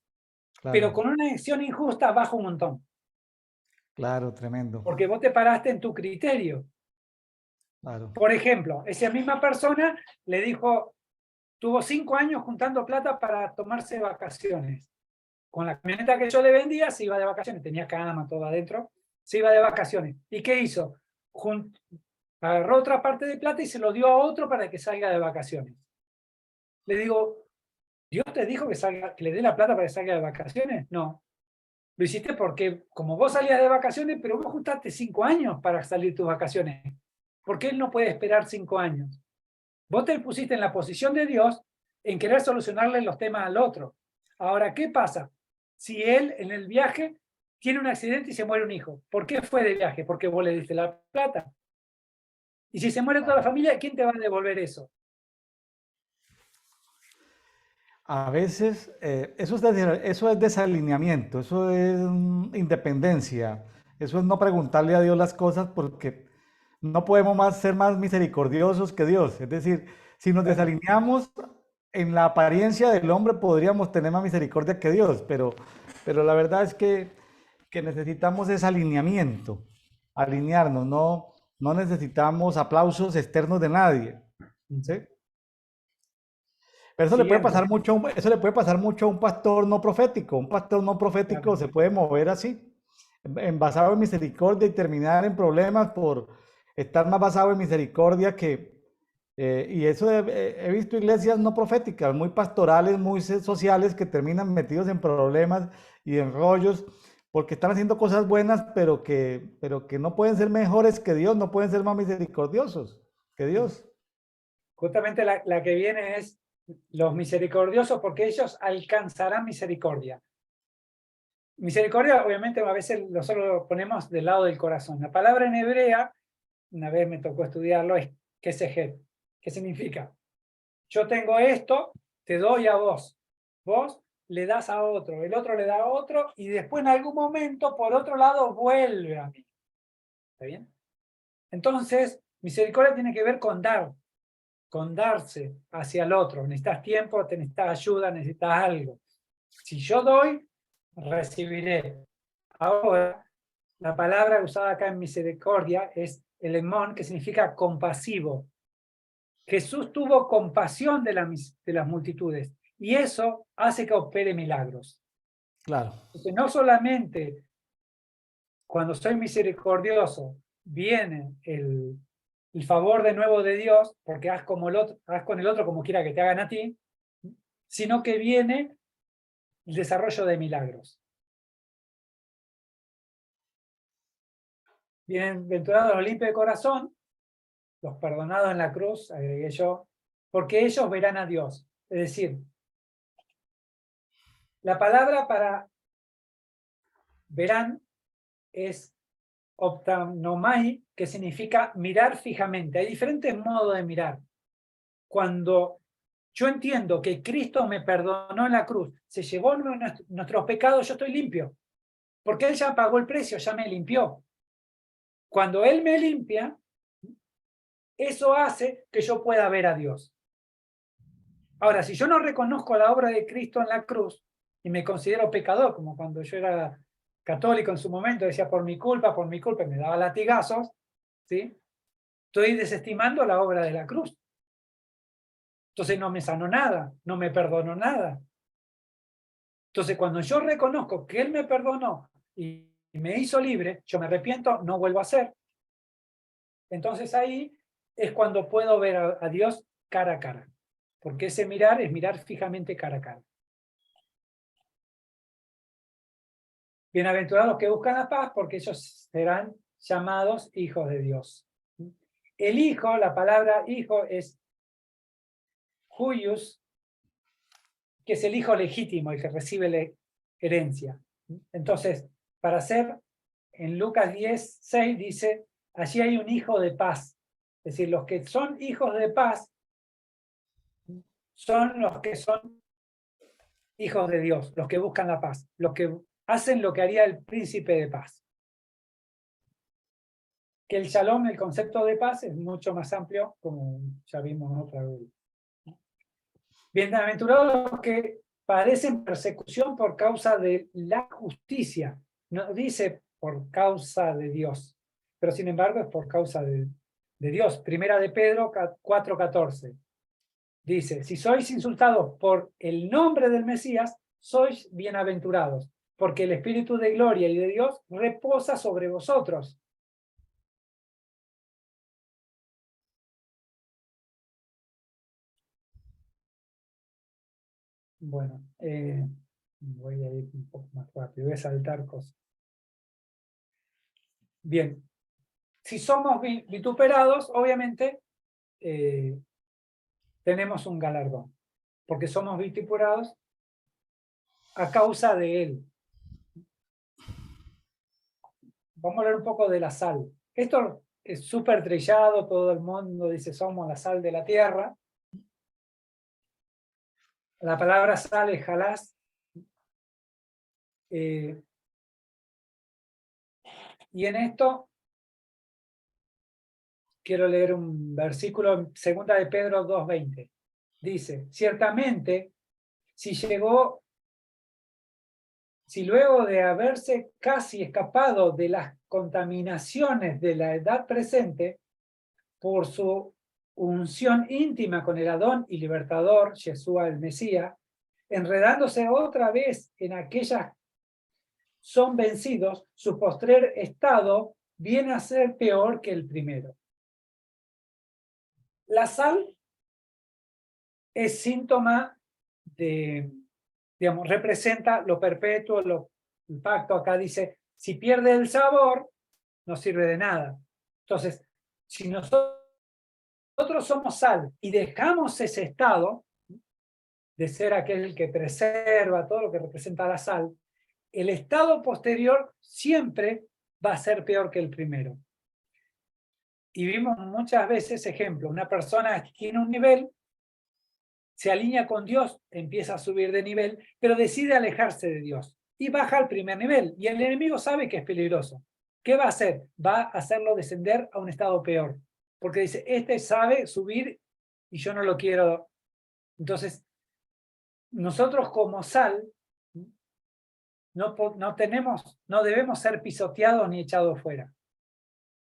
pero Claro, con una acción injusta bajo un montón, claro, tremendo. porque vos te paraste en tu criterio. Claro, Por ejemplo, esa misma persona le dijo, tuvo 5 años juntando plata para tomarse vacaciones. Con la camioneta que yo le vendía, se iba de vacaciones, tenía cama, todo adentro, se iba de vacaciones. ¿Y qué hizo? Agarró otra parte de plata y se lo dio a otro para que salga de vacaciones. Le digo, ¿Dios te dijo que le dé la plata para que salga de vacaciones? No. Lo hiciste porque, como vos salías de vacaciones, pero vos juntaste 5 años para salir tus vacaciones. ¿Por qué él no puede esperar 5 años? Vos te pusiste en la posición de Dios en querer solucionarle los temas al otro. Ahora, ¿qué pasa? Si él en el viaje tiene un accidente y se muere un hijo, ¿por qué fue de viaje? Porque vos le diste la plata. Y si se muere toda la claro. familia, ¿quién te va a devolver eso? A veces eso es desalineamiento, eso es independencia, eso es no preguntarle a Dios las cosas porque no podemos más ser más misericordiosos que Dios. Es decir, si nos Claro. desalineamos en la apariencia del hombre podríamos tener más misericordia que Dios, pero la verdad es que necesitamos ese alineamiento, alinearnos, no necesitamos aplausos externos de nadie. ¿Sí? Pero eso le puede Siguiente. pasar mucho, eso le puede pasar mucho a un pastor no profético. Un pastor no profético Claro. se puede mover así, basado en misericordia y terminar en problemas por estar más basado en misericordia que... y eso he visto iglesias no proféticas, muy pastorales, muy sociales, que terminan metidos en problemas y en rollos, porque están haciendo cosas buenas, pero que no pueden ser mejores que Dios, no pueden ser más misericordiosos que Dios. Justamente la que viene es los misericordiosos, porque ellos alcanzarán misericordia. Misericordia, obviamente, a veces nosotros lo ponemos del lado del corazón. La palabra en hebrea, una vez me tocó estudiarlo, es kesed. ¿Qué significa? Yo tengo esto, te doy a vos. Vos le das a otro, el otro le da a otro, y después en algún momento, por otro lado, vuelve a mí. ¿Está bien? Entonces, misericordia tiene que ver con darse hacia el otro. Necesitas tiempo, necesitas ayuda, necesitas algo. Si yo doy, recibiré. Ahora, la palabra usada acá en misericordia es elemón, que significa compasivo. Jesús tuvo compasión de las multitudes y eso hace que opere milagros. Claro, Entonces, no solamente cuando soy misericordioso viene el favor de nuevo de Dios, porque haz con el otro como quiera que te hagan a ti, sino que viene el desarrollo de milagros. Bienaventurados los limpios de corazón, los perdonados en la cruz, agregué yo, porque ellos verán a Dios. Es decir, la palabra para verán es optanomai, que significa mirar fijamente. Hay diferentes modos de mirar. Cuando yo entiendo que Cristo me perdonó en la cruz, se llevó nuestros pecados, yo estoy limpio, porque Él ya pagó el precio, ya me limpió. Cuando Él me limpia, eso hace que yo pueda ver a Dios. Ahora, si yo no reconozco la obra de Cristo en la cruz y me considero pecador, como cuando yo era católico en su momento, decía por mi culpa, y me daba latigazos, ¿sí? Estoy desestimando la obra de la cruz. Entonces no me sanó nada, no me perdonó nada. Entonces cuando yo reconozco que Él me perdonó y me hizo libre, yo me arrepiento, no vuelvo a hacer. Entonces ahí es cuando puedo ver a Dios cara a cara. Porque ese mirar es mirar fijamente cara a cara. Bienaventurados los que buscan la paz, porque ellos serán llamados hijos de Dios. El hijo, la palabra hijo es huios, que es el hijo legítimo, el que recibe la herencia. Entonces, para ser, en Lucas 10:6 dice, allí hay un hijo de paz. Es decir, los que son hijos de paz son los que son hijos de Dios, los que buscan la paz, los que hacen lo que haría el príncipe de paz. Que el shalom, el concepto de paz, es mucho más amplio, como ya vimos otra vez. Bienaventurados los que padecen persecución por causa de la justicia. No dice por causa de Dios, pero sin embargo es por causa de Dios. Primera de Pedro 4:14. Dice, si sois insultados por el nombre del Mesías, sois bienaventurados, porque el Espíritu de gloria y de Dios reposa sobre vosotros. Bueno, voy a ir un poco más rápido, voy a saltar cosas. Bien, si somos vituperados, obviamente tenemos un galardón, porque somos vituperados a causa de Él. Vamos a hablar un poco de la sal. Esto es súper trillado, todo el mundo dice somos la sal de la tierra. La palabra sal es jalás. Y en esto quiero leer un versículo en 2 de Pedro 2:20. Dice, ciertamente, si luego de haberse casi escapado de las contaminaciones de la edad presente, por su unción íntima con el Adón y libertador, Yeshua el Mesías, enredándose otra vez en aquellas son vencidos, su postrer estado viene a ser peor que el primero. La sal es síntoma de, digamos, representa lo perpetuo, el pacto. Acá dice, si pierde el sabor, no sirve de nada. Entonces, si nosotros somos sal y dejamos ese estado de ser aquel que preserva todo lo que representa la sal, el estado posterior siempre va a ser peor que el primero. Y vimos muchas veces, ejemplo, una persona que tiene un nivel, se alinea con Dios, empieza a subir de nivel, pero decide alejarse de Dios y baja al primer nivel. Y el enemigo sabe que es peligroso. ¿Qué va a hacer? Va a hacerlo descender a un estado peor. Porque dice, este sabe subir y yo no lo quiero. Entonces, nosotros como sal, no debemos ser pisoteados ni echados fuera.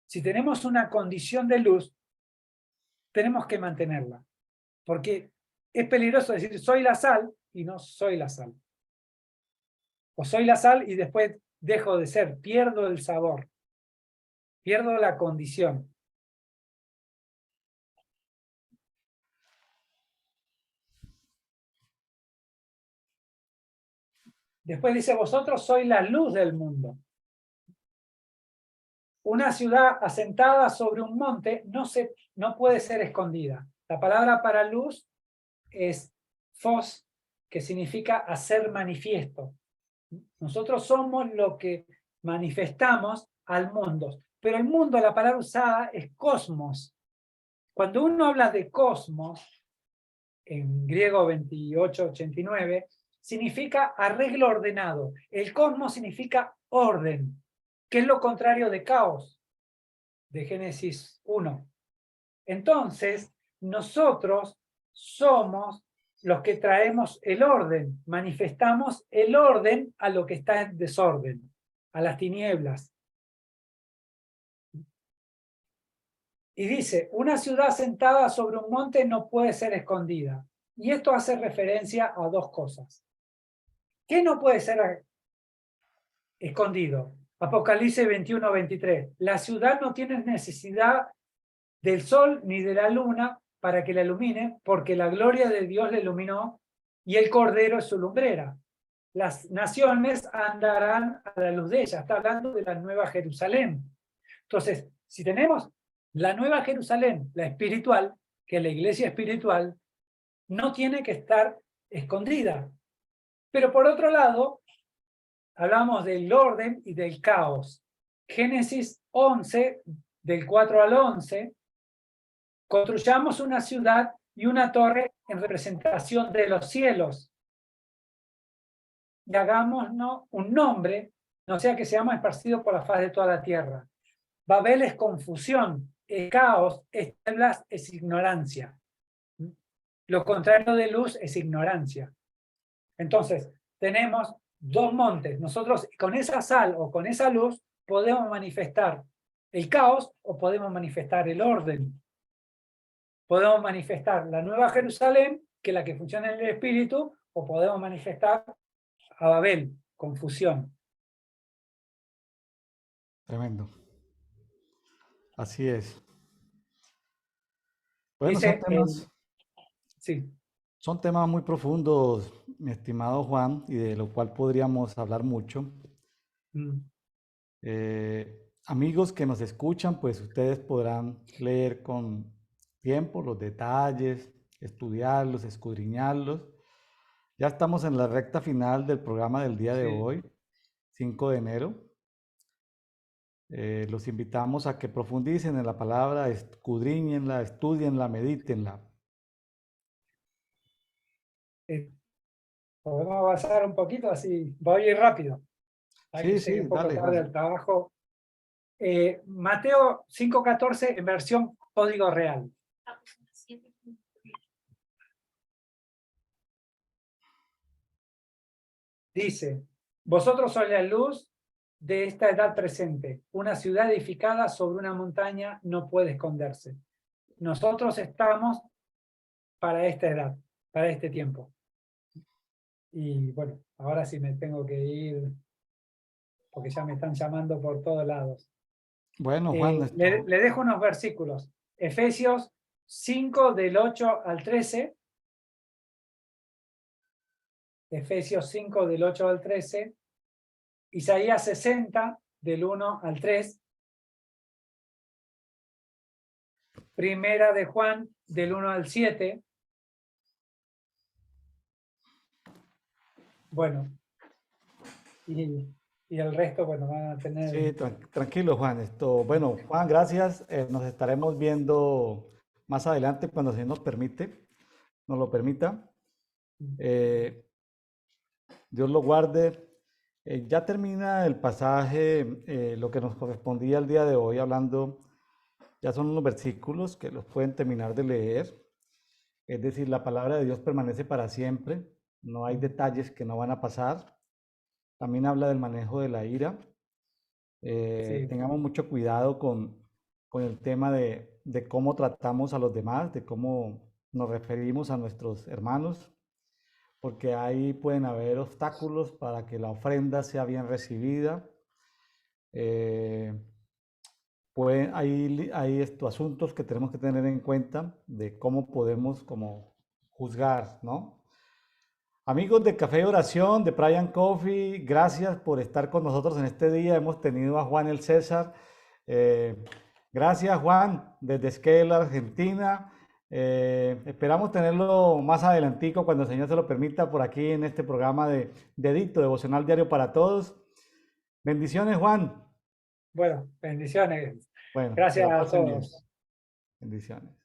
Si tenemos una condición de luz, tenemos que mantenerla. Porque es peligroso decir, soy la sal y no soy la sal. O soy la sal y después dejo de ser, pierdo el sabor, pierdo la condición. Después dice, vosotros sois la luz del mundo. Una ciudad asentada sobre un monte no puede ser escondida. La palabra para luz es phos, que significa hacer manifiesto. Nosotros somos lo que manifestamos al mundo. Pero el mundo, la palabra usada es cosmos. Cuando uno habla de cosmos, en griego 2889, significa arreglo ordenado. El cosmos significa orden, que es lo contrario de caos, de Génesis 1. Entonces, nosotros somos los que traemos el orden, manifestamos el orden a lo que está en desorden, a las tinieblas. Y dice, una ciudad sentada sobre un monte no puede ser escondida. Y esto hace referencia a dos cosas. ¿Qué no puede ser escondido? Apocalipsis 21-23. La ciudad no tiene necesidad del sol ni de la luna para que la ilumine, porque la gloria de Dios la iluminó y el Cordero es su lumbrera. Las naciones andarán a la luz de ella. Está hablando de la Nueva Jerusalén. Entonces, si tenemos la Nueva Jerusalén, la espiritual, que es la iglesia espiritual, no tiene que estar escondida. Pero por otro lado, hablamos del orden y del caos. Génesis 11, del 4 al 11, construyamos una ciudad y una torre en representación de los cielos. Y hagámonos un nombre, no sea que seamos esparcidos por la faz de toda la tierra. Babel es confusión, es caos, es tinieblas, es ignorancia. Lo contrario de luz es ignorancia. Entonces, tenemos dos montes. Nosotros con esa sal o con esa luz podemos manifestar el caos o podemos manifestar el orden. Podemos manifestar la Nueva Jerusalén, que es la que funciona en el espíritu, o podemos manifestar a Babel, confusión. Tremendo. Así es. Bueno, Dice, sí. son temas muy profundos, mi estimado Juan, y de lo cual podríamos hablar mucho. Amigos que nos escuchan, pues ustedes podrán leer con tiempo los detalles, estudiarlos, escudriñarlos. Ya estamos en la recta final del programa del día de hoy, 5 de enero. Los invitamos a que profundicen en la palabra, escudriñenla, estudienla, medítenla. Podemos avanzar un poquito, así voy a ir rápido. Sí, un poco dale, tarde al trabajo. Mateo 5:14 en versión código real. Dice, vosotros sois la luz de esta edad presente. Una ciudad edificada sobre una montaña no puede esconderse. nosotros estamos para esta edad, para este tiempo. Y bueno, ahora sí me tengo que ir, porque ya me están llamando por todos lados. Bueno, Juan, Le dejo unos versículos. Efesios 5 del 8 al 13. Efesios 5 del 8 al 13. Isaías 60 del 1 al 3. Primera de Juan del 1 al 7. Bueno, y el resto, bueno, van a tener... sí, tranquilo, Juan. Bueno, Juan, gracias. Nos estaremos viendo más adelante cuando se nos permite, nos lo permita. Dios lo guarde. Ya termina el pasaje, lo que nos correspondía el día de hoy, hablando, ya son unos versículos que los pueden terminar de leer. Es decir, la palabra de Dios permanece para siempre. No hay detalles que no van a pasar. También habla del manejo de la ira. Sí. Tengamos mucho cuidado con el tema de cómo tratamos a los demás, de cómo nos referimos a nuestros hermanos, porque ahí pueden haber obstáculos para que la ofrenda sea bien recibida. Hay estos asuntos que tenemos que tener en cuenta de cómo podemos como juzgar, ¿no? Amigos de Café y Oración, de Brian Coffee, gracias por estar con nosotros en este día. Hemos tenido a Juan el César. Gracias, Juan, desde Esquel, Argentina. Esperamos tenerlo más adelantico cuando el Señor se lo permita por aquí en este programa de Dedito, Devocional Diario para Todos. Bendiciones, Juan. Bueno, bendiciones. Bueno, que Gracias la a pasen bien. todos. Bendiciones.